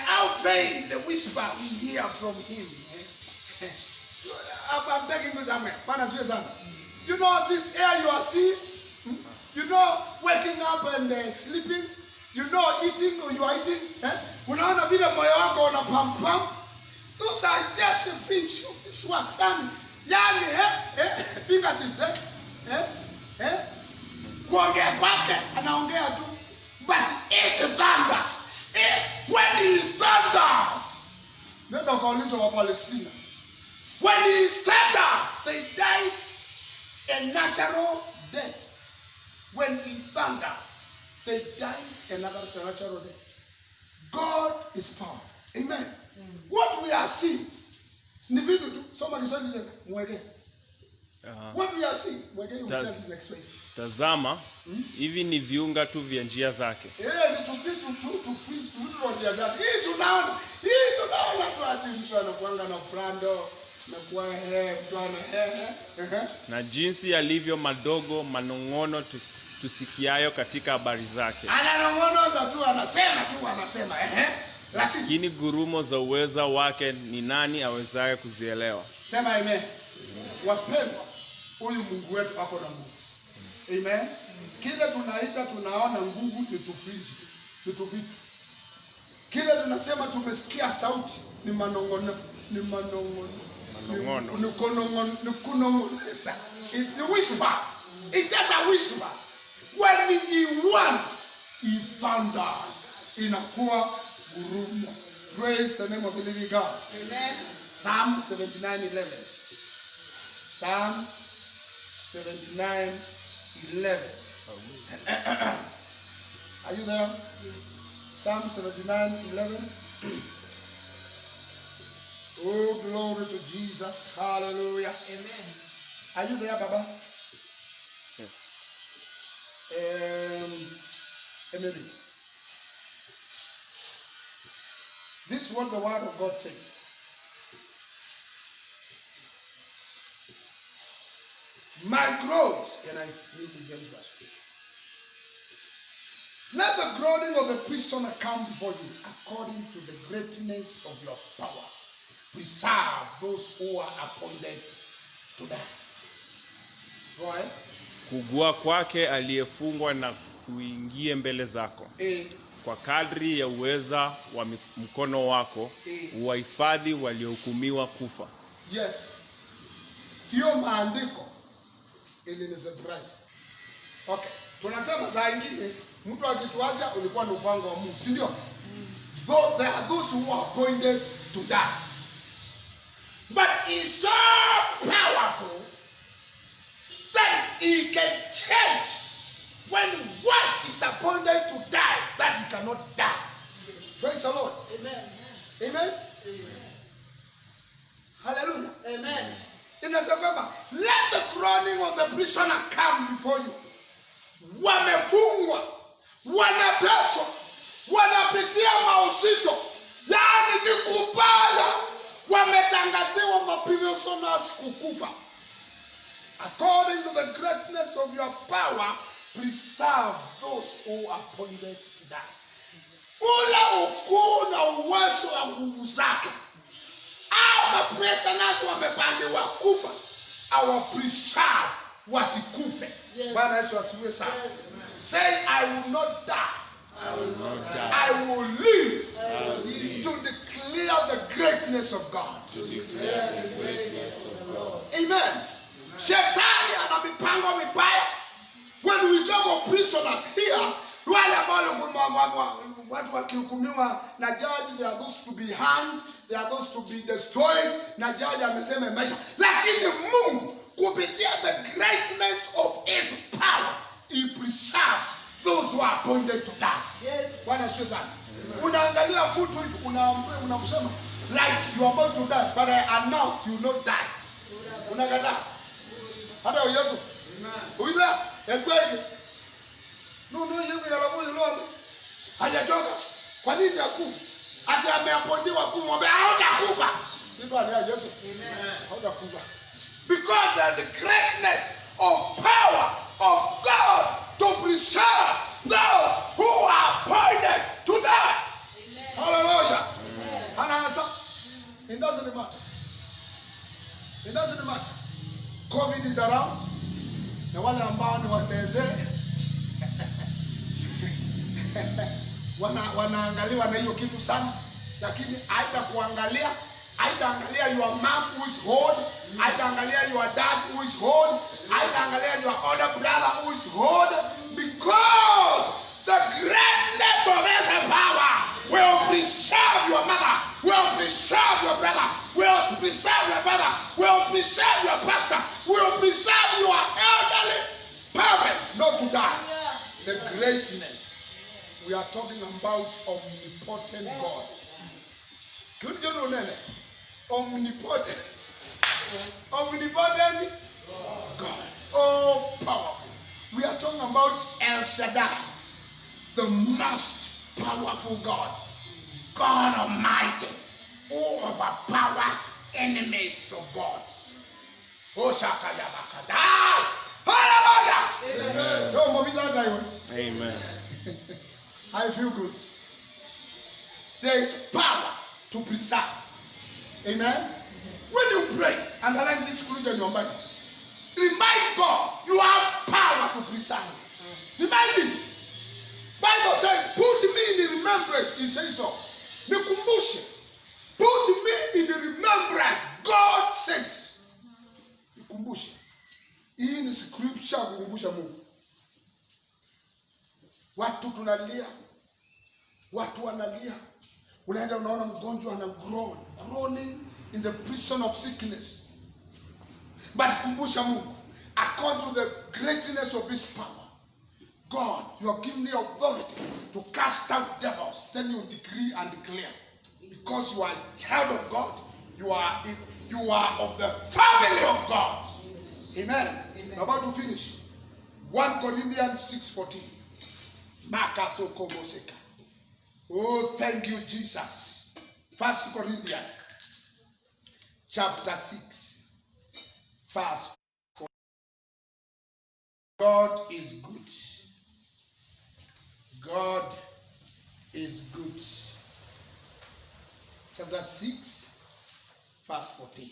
How faint the whisper we hear from him. I'm taking you somewhere. Bwana siwe sana. You know this air you are seeing? You know waking up and sleeping? You know eating or you are eating? Unaona vile moyo wako una pump pump? Those are just a fringe of his works. Yani, fingertips, kuongea kwake, anaongea tu. But his thunder is when he thunders. Nenda kauliza wa Palestina. When he thunders, they died a natural death. When he thunders, they died another natural death. God is power. Amen. What we are seeing, ni vitu tu. Soma Kiswahili tena, mweke. What we are seeing, mweke next week. Tazama, hivi ni viunga tu vya njia zake. Vitu tu njia zake. Hii tunaona tu ati mtu anakuanga na prando, na kwa mtu ana na jinsi yalivyo madogo manong'ono tusikiayo katika habari zake. Ananong'onoza tu, anasema lakini gurumo za uweza wake ni nani awezaye kuzielewa? Sema amen. Wapendwa, huyu Mungu wetu ako na nguvu. Amen. Kile tunaona nguvu ni tufriji, ni tuvitu. Kile tunasema tumesikia sauti ni manong'ono, ni kunong'onesa. Ni whisper. It's just a whisper. When he wants, he thunders. Inakuwa gurumo. Praise the name of the living God. Amen. Psalm 79:11. Psalms 79:11. Are you there? Psalm 79:11. Oh, glory to Jesus. Hallelujah. Amen. Are you there, Baba? Yes. Emily. This is what the word of God says. My groans, and I read the James version. Let the groaning of the prisoner come before you, according to the greatness of your power. Preserve those who are appointed to die. Go ahead. Kugua kwake aliyefungwa na kuingie mbele zako. Kwa kadri ya uweza wa mkono wako, uwahifadhi waliohukumiwa kufa. Yes. Hiyo maandiko ili ni surprise. Okay. Tunasema saa ingine mtu akituacha ulikuwa ni mpango wa Mungu, si ndio? Though there are those who are appointed to die. But he's so powerful that he can change when one is appointed to die that he cannot die. Praise the Lord. Amen. Amen. Amen. Hallelujah. Amen. Inasema, let the groaning of the prisoner come before you. Wamefungwa, wanateswa, wanapitia mauzito, yaani ni kubaya, wametangaziwa maprisoners kukufa. According to the greatness of your power, preserve those who are appointed to die. Ule ukuu na uwezo wa nguvu zake, ama prisoners wamepangiwa kufa, our preserve wasikufe. Yes. Bwana Yesu asifiwe sana. Yes. Say, I will not die. I will not die. I will live I will live to declare the greatness of God. to declare the greatness of the Lord. Amen. Shetani ana mipango mibaya. When we talk of prisoners here, wale ambao watu wakihukumiwa na judge, they are those to be hanged, they are those to be destroyed, na judge amesema maisha. Lakini Mungu kupitia the greatness of his power, he preserves those who are appointed to die. Yes. Bwana asifiwe sana. Unaangalia mtu hivi unamsema like you are about to die, but I announce you will not die. Unakataa. Hata Yesu. Uila ekweke. No yeye yalabu yulombe. Hajachoka. Kwa nini akufa? Hata ameapondiwa kumwombe hautakufa. Si tu alia Yesu. Amen. Hautakufa. Because there's a greatness of power of God to preserve those who are appointed to die. Amen. Hallelujah. Amen. And answer, it doesn't matter. It doesn't matter. COVID is around. Na wale ambao ni wazeze wanaangaliwa na hiyo kitu sana, lakini haitakuangalia, haitaangalia your mom who is old, haitaangalia your dad who is old, haitaangalia your older brother who is old, because the greatness of his power will preserve your mother, will preserve your brother, will preserve your father, will preserve your pastor, will preserve your elderly parents not to die. The greatness. We are talking about omnipotent God. Can you know that? Omnipotent. Omnipotent God. Oh, powerful. We are talking about El Shaddai, the most powerful God. God Almighty, who overpowers enemies of God. Oh, Shakayabakadai. Hallelujah. Amen. Don't move that way. Amen. I feel good. There is power to preserve. Amen. When you pray, underline this scripture in your mind. Remind God you have power to preserve. Remind him. Bible says, put me in the remembrance. He says so. Nikumbushe. Put me in the remembrance. God says. Nikumbushe. Hii ni scripture kukumbusha Mungu. Watu tunalia. Watu wanalia. Unaenda unaona mgonjwa ana groaning in the prison of sickness. But kumbusha Mungu, according to the greatness of his power, God, you have given me authority to cast out devils. Then you decree and declare. Because you are a child of God, you are of the family of God. Amen. Amen. We're about to finish. 1 Corinthians 6:14. Oh, thank you, Jesus. 1 Corinthians chapter 6, verse 4. God is good. God is good. Chapter 6, verse 14.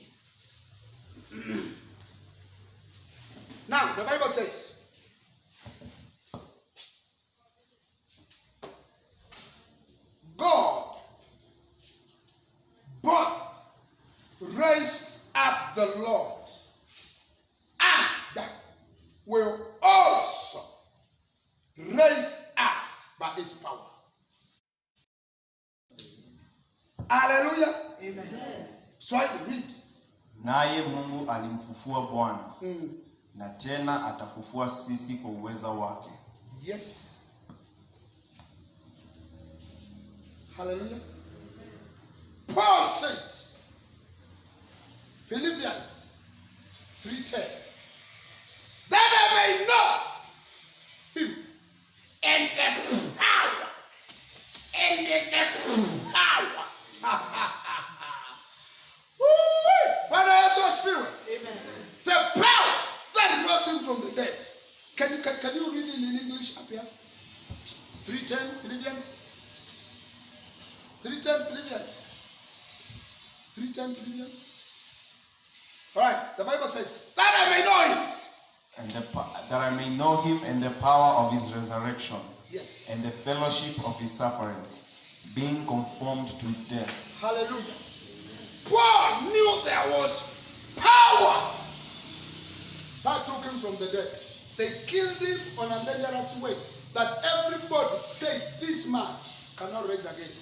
Now, the Bible says, God both raised up the Lord and will also raise us by his power. Hallelujah. Amen. So I read. Naye Mungu alimfufua Bwana na tena atafufua sisi kwa uweza wake. Yes. Hallelujah. Paul said, Philippians 3:10, that I may know him and the power, and the power. Bwana Yesu asifiwe. Amen. The power that rose him from the dead. Can you read it in English up here? 3:10 Philippians. 3:10 Philippians. 3:10 Philippians. All right. The Bible says that I may know him. And that I may know him and the power of his resurrection. Yes. And the fellowship of his sufferings, being conformed to his death. Hallelujah. Paul knew there was power that took him from the dead. They killed him on a dangerous way that everybody said this man cannot rise again.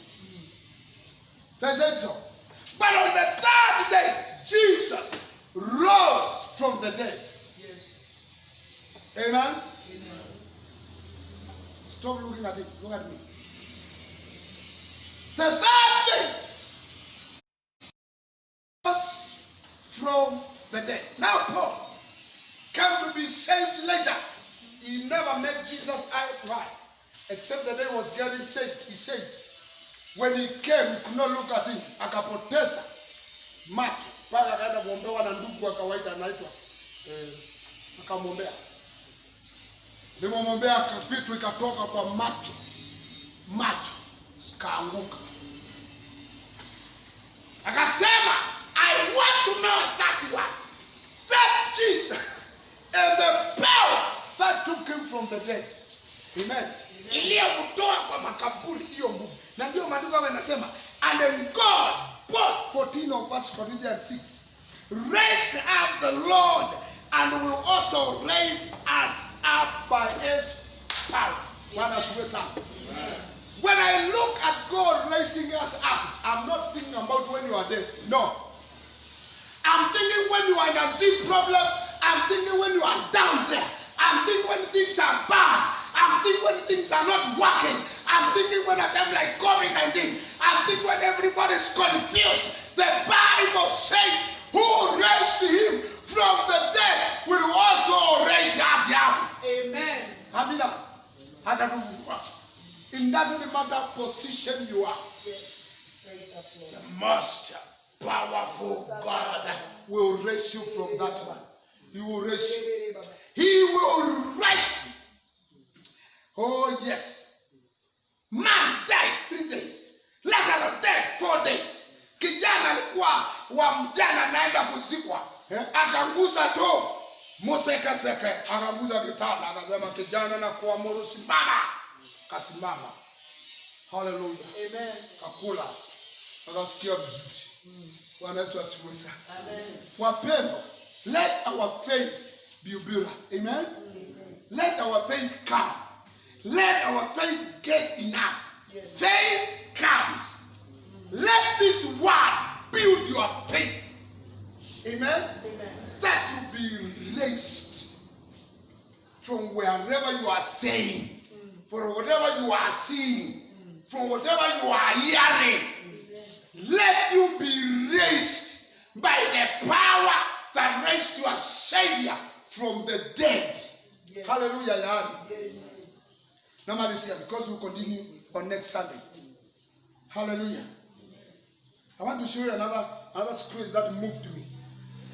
They said so. But on the third day, Jesus rose from the dead. Yes. Amen? Amen. Stop looking at him. Look at me. The third day was from the dead. Now Paul came to be saved later. He never met Jesus eye to eye, except the day he was getting saved. He said, when he came, he could not look at him. Akapoteza macho. Pale akaenda kuombewa na ndugu wa kawaida anaitwa akamwombea. Limomwombea vitu ikatoka kwa macho zikaanguka. Akasema, I want to know that Jesus and the power that took him from the dead. Amen. Iliyomtoa kwa makaburi hiyo nguvu. Na ndio maandiko yanasema, and then God, both 14 of 1 Corinthians 6, raised up the Lord and will also raise us up by his power. When I look at God raising us up, I'm not thinking about when you are dead. No. I'm thinking when you are in a deep problem. I'm thinking when you are down there. I'm thinking when things are bad. I'm thinking when things are not working. I'm thinking when a time like COVID-19. I'm thinking when everybody's confused. The Bible says, who raised him from the dead will also raise us up. Amen. Amina. It doesn't matter position you are. Yes. Praise us, Lord. The most powerful God will raise you from that one. He will raise you. He will raise you. Oh yes. Man died 3 days. Lazarus died 4 days. Kijana alikuwa wa mjana naenda kuzikwa. Akanguza tu. Musekeseke. Akanguza kitanda. Akasema kijana na kuamuru simama. Kasimama. Hallelujah. Amen. Kakula. Akasikia vizuri. Bwana Yesu asifiwe sana. Amen. Wapendwa, let our faith be built. Amen. Let our faith come. Let our faith get in us. Yes. Faith comes. Let this word build your faith. Amen. Amen. That you be raised from wherever you are saying, from whatever you are seeing, from whatever you are hearing. Let you be raised by the power that raised your Savior from the dead. Yes. Hallelujah, Yahweh. Yes. Now, Malaysia, because we'll continue on next Sunday. Hallelujah. I want to show you another scripture that moved me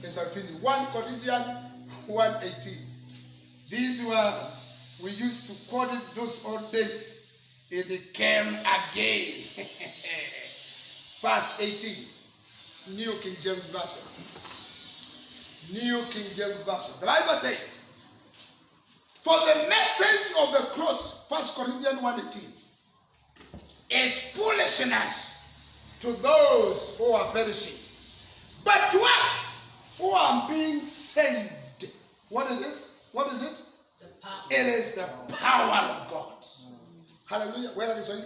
as I finish. 1 Corinthians 1:18. These were, we used to quote it those old days. It came again. Verse 18. New King James Version. New King James Version. The Bible says, for the message of the cross, 1 Corinthians 1:18, is foolishness to those who are perishing. But to us who are being saved, what it is? What is it? The power. It is the power of God. Hallelujah. Where is it?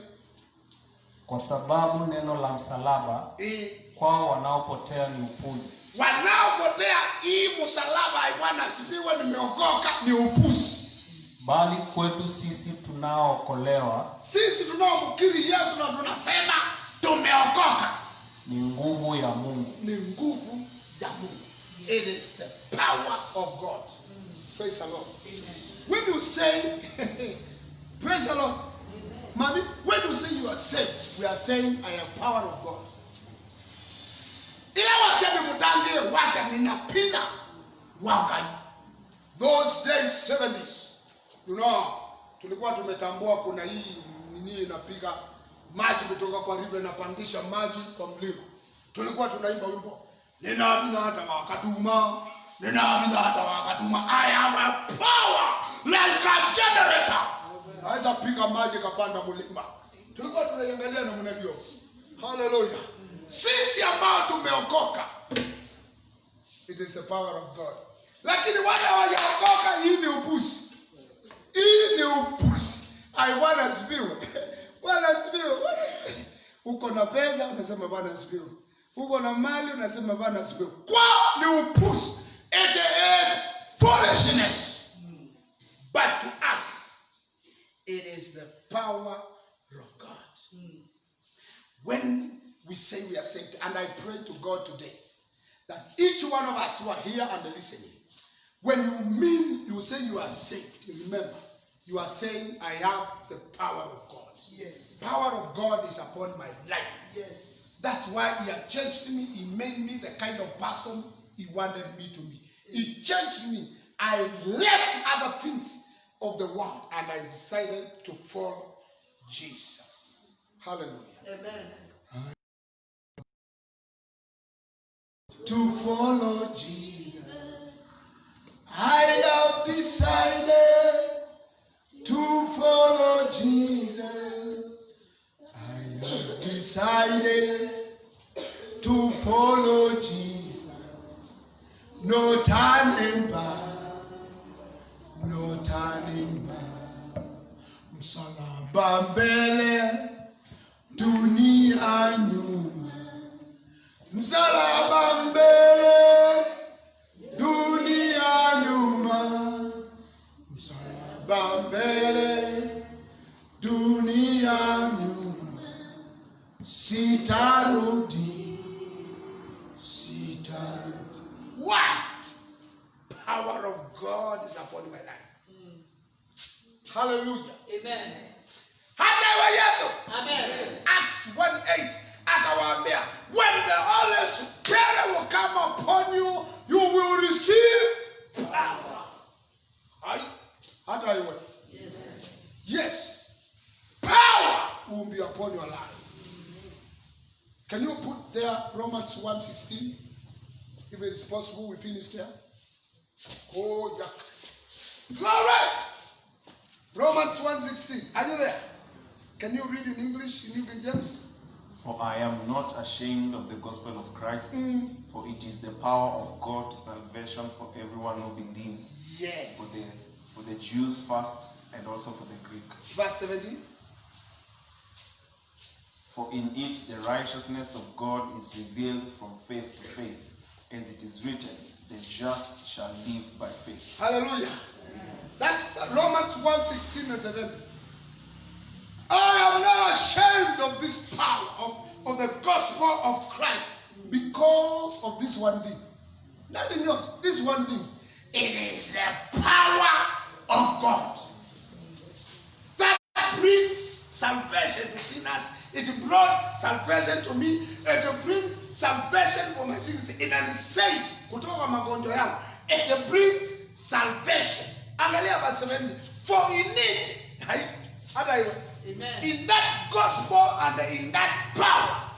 Kwa sababu neno la msalaba kwao wanaopotea ni upuzi. Wanaopotea hii msalaba Bwana asifiwe, nimeokoka, ni upuzi. Bali kwetu sisi tunaookolewa, sisi tunaomkiri Yesu na tunasema tumeokoka, ni nguvu ya Mungu. Ni nguvu ya Mungu. It is the power of God. Praise the Lord. Amen. When you say praise the Lord, mommy, when you say you are saved, we are saying I am power of God. Ila wasemi mutangie wasa ninapina wangai. Those days 70s, you know, tulikuwa tumetambua kuna hii nini inapiga maji kutoka kwa river inapandisha maji kwa mlima. Tulikuwa tunaimba wimbo, ninaamini hata wakatuma, ninaamini hata wakatuma, I have a power like a generator. Aweza piga maji kapanda mlima. Tulikuwa tunaiangalia namna hiyo. Hallelujah. Sisi ambao tumeokoka, it is the power of God. Lakini wale hawajaokoka, hii ni upuzi. Hii ni upuzi. I want to speak. Bwana asifiwe. Uko na pesa unasema Bwana asifiwe. Uko na mali unasema Bwana asifiwe. Kwa ni upuzi. It is foolishness. But to us, it is the power of God. When we say we are saved, and I pray to God today that each one of us who are here and listening, when you say you are saved, remember, you are saying, I have the power of God. Yes. Power of God is upon my life. Yes. That's why He has changed me. He made me the kind of person He wanted me to be. He changed me. I left other things of the world and I decided to follow Jesus. Hallelujah. Amen. To follow Jesus, I have decided to follow Jesus. I have decided to follow Jesus. No turning back, no turning back. Msalaba mbele, dunia nyuma. Msalaba mbele, dunia nyuma. Msalaba mbele, dunia nyuma. Sitarudi, sitarudi. Why? Power of God is upon my life. Hallelujah. Amen. Hata wa Yesu. Amen. Acts 1:8. Akawaambia, when the Holy Spirit will come upon you, you will receive power. Hata iwe. Yes. Yes. Power will be upon your life. Can you put there Romans 1:16? If it is possible, we finish there. Oh, yeah. Glory! Romans 1:16. Are you there? Can you read in English, in New King James? For I am not ashamed of the gospel of Christ, for it is the power of God to salvation for everyone who believes. Yes. For the Jews first and also for the Greek. Verse 17. For in it the righteousness of God is revealed from faith to faith, as it is written, the just shall live by faith. Hallelujah. That's Romans 1:16 and 17. I am not ashamed of this power, of the gospel of Christ, because of this one thing. Nothing else. This one thing. It is the power of God that brings salvation to sinners. It brought salvation to me. It brings salvation for my sins. It is safe kutoka magonjwa yangu. It brings salvation. Angalia verse 70. For in it, in that gospel and in that power,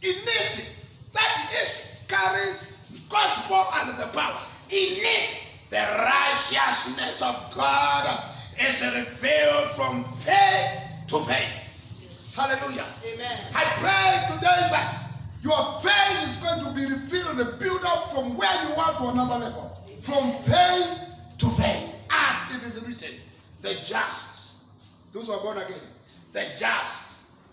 in it, that it carries gospel and the power. In it, the righteousness of God is revealed from faith to faith. Hallelujah. Amen. I pray today that your faith is going to be revealed and built up from where you are to another level. From faith to faith. As it is written, the just, those who are born again, the just,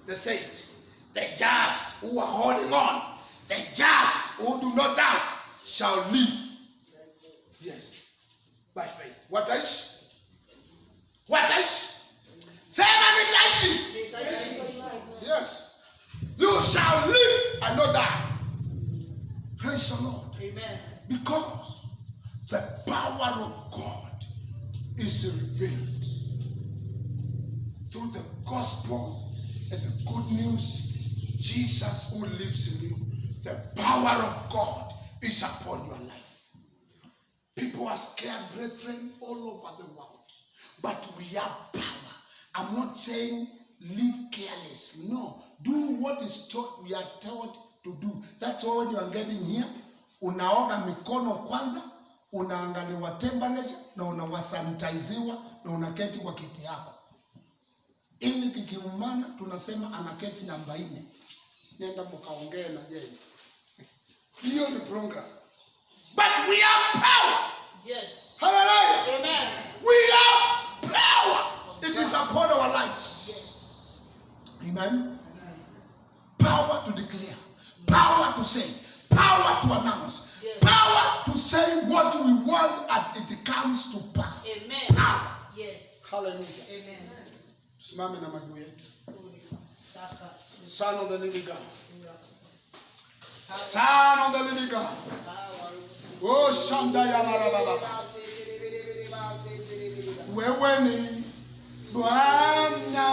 the saved, the just who are holding on, the just who do not doubt shall live. Yes, by faith. Wataishi? Wataishi? Sema nitaishi. Yes. You shall live and not die. Praise the Lord. Amen. Because the power of God is revealed through the gospel and the good news. Jesus who lives in you. The power of God is upon your life. People are scared, brethren, all over the world. But we have power. I'm not saying live careless. No. Do what is taught, we are taught to do. That's why when you are getting here, unaoga mikono kwanza, unaangaliwa temperature, na unawasanitiziwa, na unaketi kwa kiti yako. Ili kikiumana, tunasema anaketi namba 4. Nenda mkaongee na yeye. Hiyo ni program. But we have power. Yes. Hallelujah. Amen. We have power. It is upon our lives. Yes. Amen. Power to declare. Power to say. Power to announce. Yes. Power to say what we want and it comes to pass. Amen. Power. Yes. Hallelujah. Amen. Simame na miguu yetu. Saka. Son of the living God. Power. Son of the living God. Power. Oh, Shanda Yamarababa. Wewe ni Bwana.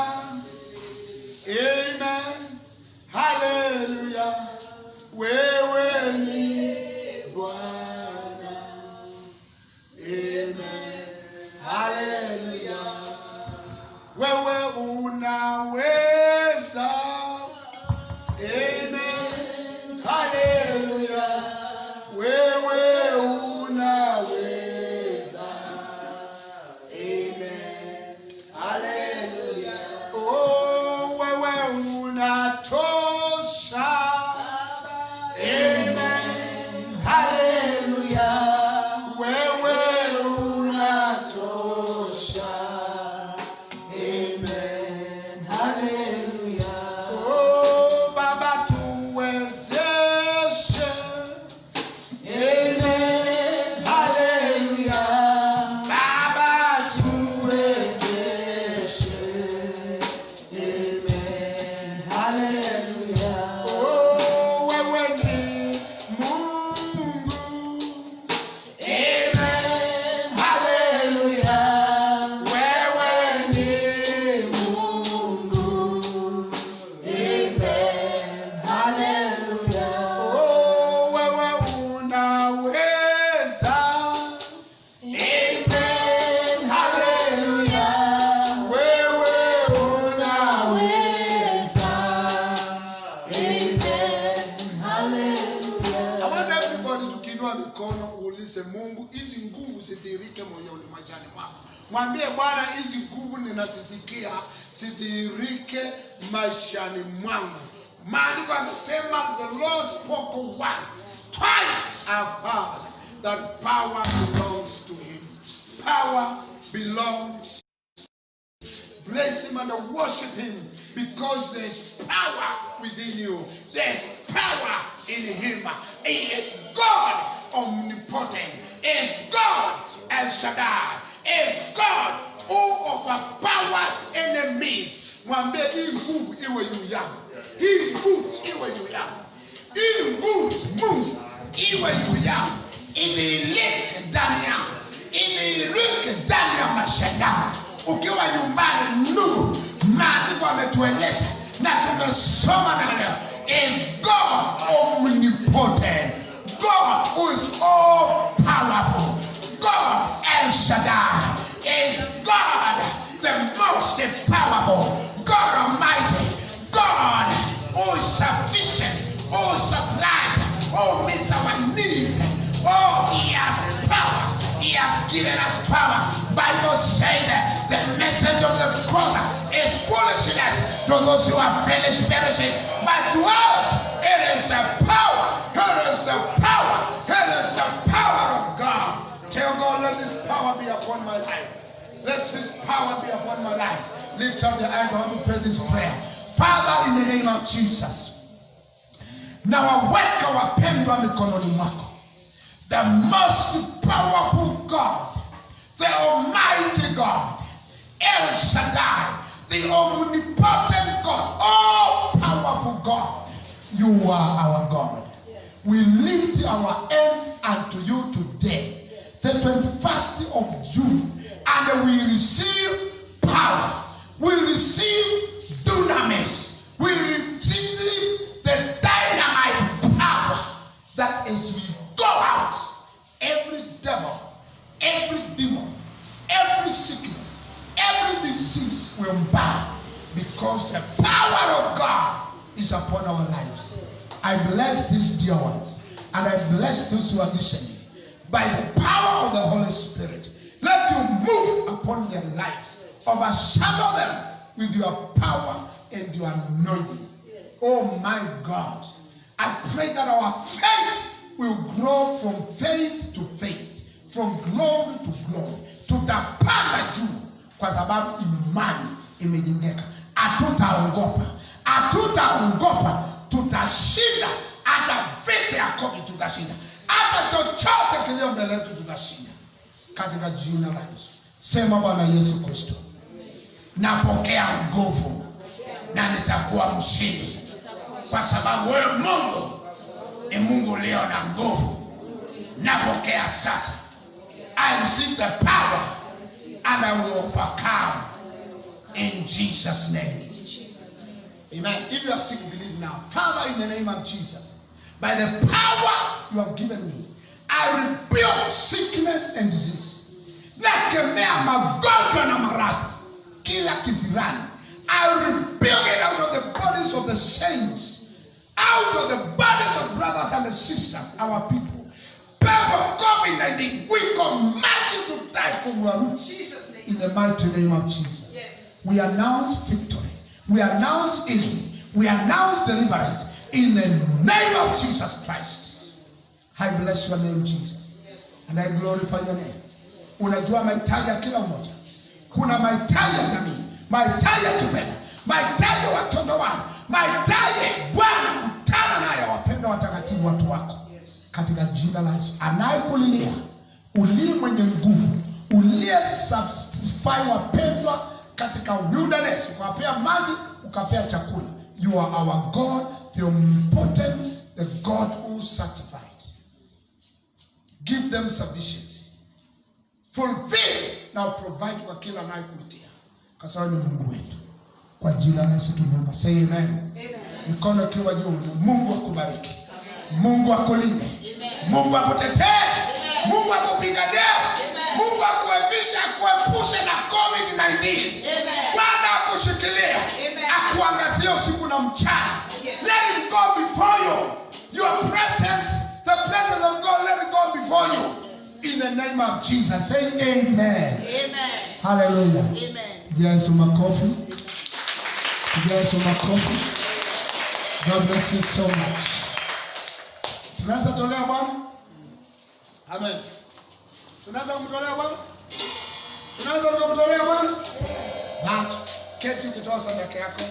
Amen. Hallelujah. Wewe ni Bwana. Amen. Hallelujah. Wewe unaweza. Amen. Hallelujah. Wewe unaweza. Amen. Hallelujah. Oh, wewe unatosha. Amen. Hallelujah. Wewe unatosha. Amen. Hallelujah. Oh, Baba tuwezeshe. Amen. Hallelujah. Baba tuwezeshe. Amen. Hallelujah. Oh, wewe ni Mungu. Amen. Hallelujah. Wewe ni Mungu. Amen. Hallelujah. Oh, wewe unaweza. Amen. Hallelujah. Wewe unaweza. Amen. Hallelujah. I want everybody to kiinua mikono uulize Mungu, hizi nguvu zidhihirike moyoni maishani mwako. Mwambie Bwana, hizi nguvu ninazisikia zidhihirike maishani mwangu. Maandiko yanasema the Lord spoke once, twice I've heard that power belongs to him. Power belongs. Bless him and worship him because there's power within you. There's power in him. He is God omnipotent. He is God El Shaddai is God who overpowers enemies. Mwambie hii nguvu iwe juu yangu. Hii nguvu iwe juu yangu. Hii nguvu Mungu iwe juu yangu. Idhihirike ndani yangu. Idhihirike ndani ya maisha yangu. Ukiwa nyumbani, ndugu, maandiko ametueleza na tumesoma na leo, is God omnipotent. God who is all powerful. God El Shaddai is God the most powerful. God Almighty. God who is sufficient. Who supplies. Who meets our need. Oh, He has power. He has given us power. Bible says that the message of the cross is foolishness to those who are finished perishing. But to us, it is the power. It is the power. It is the power of God. Tell God, let this power be upon my life. Let this power be upon my life. Lift up your eyes. I want to pray this prayer. Father, in the name of Jesus. Nawaweka wapendwa mikononi mwako. The most powerful God, the Almighty God, El Shaddai, the omnipotent God, all powerful God. You are our God. We lift our hands unto you today, the 21st of June, and we receive power. We receive dunamis. We receive the dynamite power that is we go out. Every devil, every demon, every sickness, every disease will bow because the power of God is upon our lives. I bless these dear ones and I bless those who are listening. By the power of the Holy Spirit, let you move upon their lives. Overshadow them with your power and your anointing. Oh my God, I pray that our faith will grow from faith to faith, from glory to glory. Tutapanda juu kwa sababu imani imejengeka. Hatutaogopa, tutashinda. Hata vita ya COVID tutashinda. Hata chochote kilio mbele yetu tutashinda. Katika jina la Yesu. Sema Bwana Yesu Kristo, napokea nguvu na nitakuwa mshindi, kwa sababu wewe Mungu ni Mungu ulio na nguvu. Napokea sasa. I receive the power and I will overcome in Jesus' name. Amen. If you are sick, believe now. Father, in the name of Jesus, by the power you have given me, I rebuke sickness and disease. Nakemea magonjwa na maradhi, kila kisirani. I rebuke it out of the bodies of the saints, out of the bodies of brothers and sisters, our people. People, COVID-19, we command you to die from your roots in the mighty name of Jesus. Yes. We announce victory. We announce healing. We announce deliverance in the name of Jesus Christ. I bless your name, Jesus. And I glorify your name. Unajua mahitaji ya kila mmoja. Kuna mahitaji ya jamii, mahitaji ya kifedha, mahitaji ya watoto wako, mahitaji Bwana kutana naye, wapenda watakatifu watu wako. Katika jina la Yesu. Anayekulilia, uliye mwenye nguvu, uliye satisfy wapendwa katika wilderness, ukapea maji, ukapea chakula. You are our God, the omnipotent, the God who satisfies. Give them sufficiency. Fulfill, now provide kwa kila anayekuitia. Kwa sababu ni Mungu wetu. Kwa jina la Yesu tunaomba. Say amen. Amen. Mikono kiwa juu. Mungu akubariki. Mungu akulinde. Mungu akutetee. Mungu akupiganie. Mungu akuepushe, akuepushe na COVID-19. Bwana akushikilie. Akuangazie usiku na mchana. Let it go before you. Your presence, the presence of God, let it go before you. In the name of Jesus. Say amen. Amen. Hallelujah. Amen. Yesu makofi. Yesu makofi. God bless you so much. Tunaweza tolea Bwana? Amen. Tunaweza kumtolea Bwana? Tunaweza kumtolea Bwana? But keti ukitoa sadaka yako.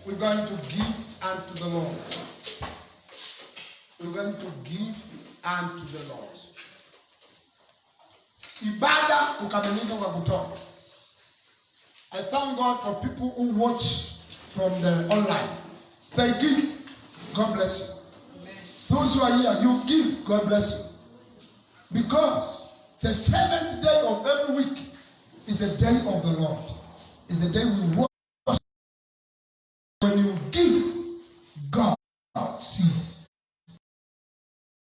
We're going to give unto the Lord. We're going to give unto the Lord. ibada ukamilika kwa kutoa. I thank God for people who watch from the online. They give, God bless you. Those who are here, you give, God bless you. Because the 7th day of every week is the day of the Lord. It's the day we worship. When you give, God sees.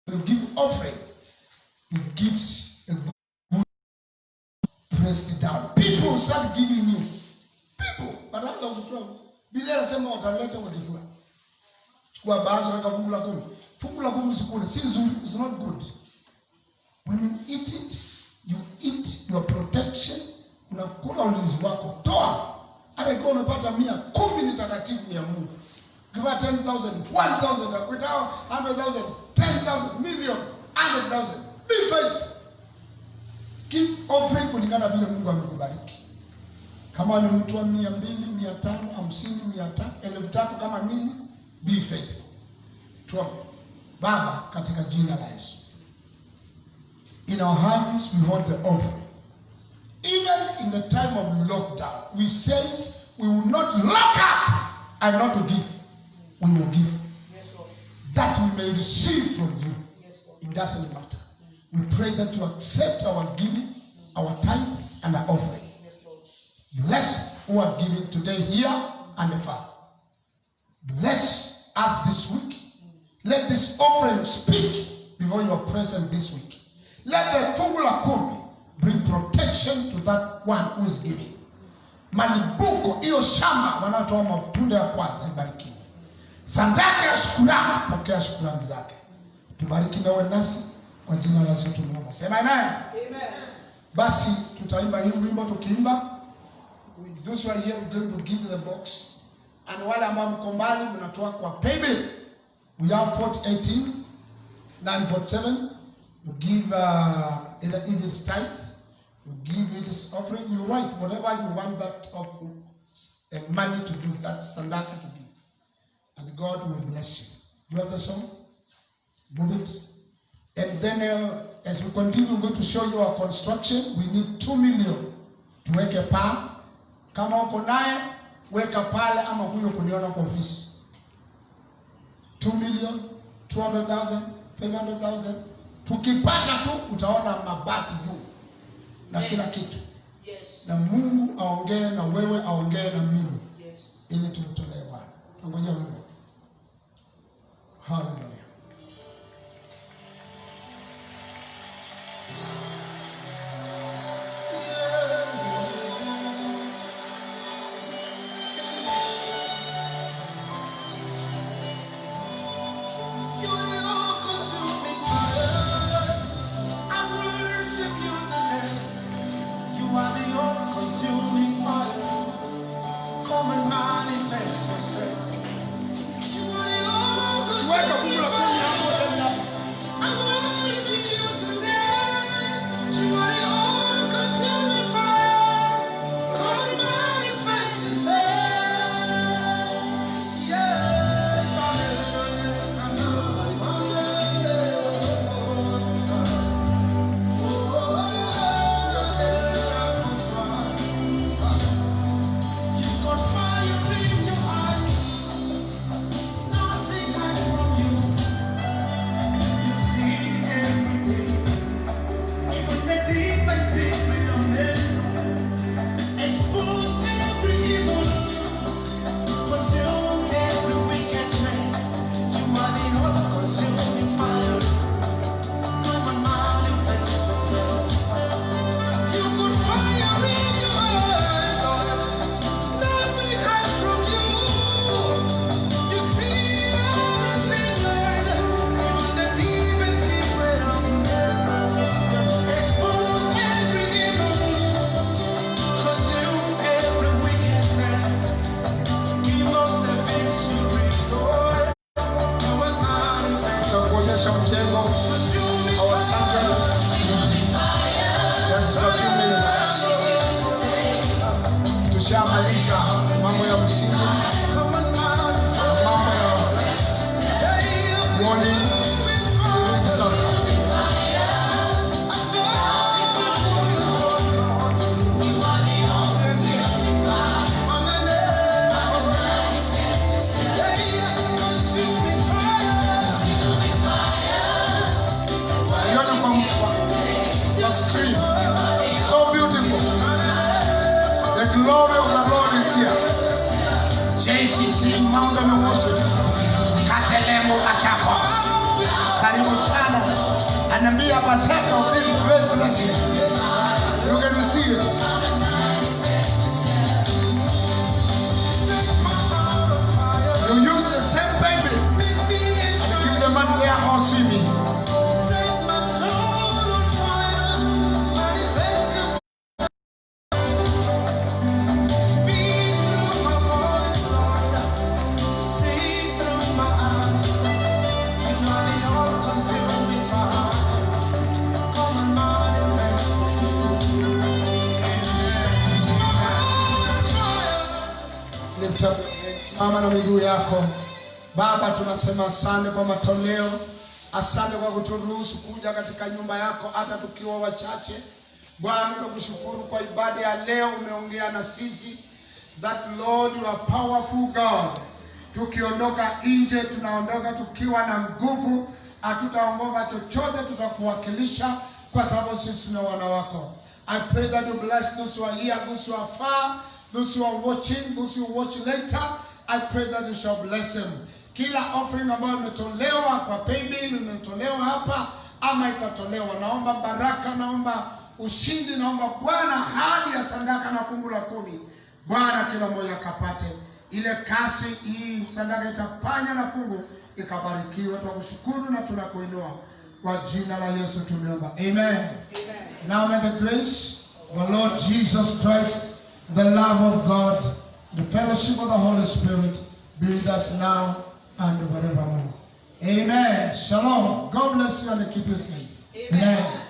When you give offering, He gives a good pressed down. People start giving you. People, wanaanza kutoa. Biblia inasema wataleta kwa kifua. Chukua baadhi weka fungu la 10. Fungu la 10 sikule, si nzuri, it's not good. When you eat it, you eat your protection. Unakula ulinzi wako. Toa. Hata ikiwa umepata 100, 10 ni takatifu ya Mungu. Give 10,000, 1,000, without 100,000, 10,000, million, 100,000. Be faithful. Give offering kulingana vile Mungu amekubariki. Kama ni mtu wa 200, 500, 50, 1,000 kama mimi, be faithful. Tuombe. Baba, katika jina la Yesu. In our hands we hold the offering. Even in the time of lockdown, we say we will not lock up and not to give. We will give. Yes, Lord. That we may receive from you. Yes, Lord. It doesn't matter. We pray that you accept our giving, our tithes, and our offering. Yes, Lord. Bless who are giving today here and afar. Bless us this week. Let this offering speak before you are present this week. Let the fungu la 10 bring protection to that one who is giving. Malibuko hiyo shamba wanatoa matunda ya kwanza ibarikiwe. Sadaka ya shukrani, pokea shukrani zake. Tubariki nawe nasi kwa jina la Yesu tunaomba. Sema amen. Amen. Basi tutaimba hii wimbo tukiimba. Those who are here are going to give the box. And wale ambao mko mbali mnatoa kwa paybill. We have 418 947. You give either if it's tithe, you give it as offering, you write whatever you want that of money to do, that's sandaka to do. And God will bless you. You have the song? Move it. And then as we continue, we're going to show you our construction. We need 2 million to weka paa. Kama uko naye, weka pale ama huyo kuniona kwa ofisi. 2 million, 200,000, 500,000. Tukipata tu utaona mabati juu na kila kitu. Yes. Na Mungu aongee na wewe, aongee na mimi. Yes. Ili tumtolee Bwana. Tungoja wimbo. Hallelujah. Siweka fungu la 10 hapo ndani hapo. Tutakuonyesha mjengo our sanctuary. Just a few minutes. Tushamaliza mambo ya msingi, mambo ya morning. Sasa glory of the Lord is here. JCC Mountain Worship. Katelemo Achako. Karibu sana. And be a partaker of this great blessing. You can see it. You use the same baby and give the man there all swimming. Lift up your hands. Mama na miguu yako. Baba, tunasema asante kwa matoleo. Asante kwa kuturuhusu kuja katika nyumba yako hata tukiwa wachache. Bwana, tunakushukuru kwa ibada ya leo, umeongea na sisi. That Lord, you are powerful God. Tukiondoka nje, tunaondoka tukiwa na nguvu. Hatutaongoka chochote, tutakuwakilisha kwa sababu sisi ni wana wako. I pray that you bless those who are here, those who are far, those who are watching, those who watch later. I pray that you shall bless them. Kila offering ambayo imetolewa kwa paybill, imetolewa hapa ama itatolewa, naomba baraka, naomba ushindi, naomba Bwana hali ya sadaka na fungu la 10. Bwana, kila mmoja kapate ile kasi hii sadaka itafanya na fungu ikabarikiwe. Tunakushukuru na tunakuinua kwa jina la Yesu tumeomba. Amen. Amen. Now may the grace of the Lord Jesus Christ, the love of God, the fellowship of the Holy Spirit be with us now and forevermore. Amen. Shalom. God bless you and keep you safe. Amen. Amen.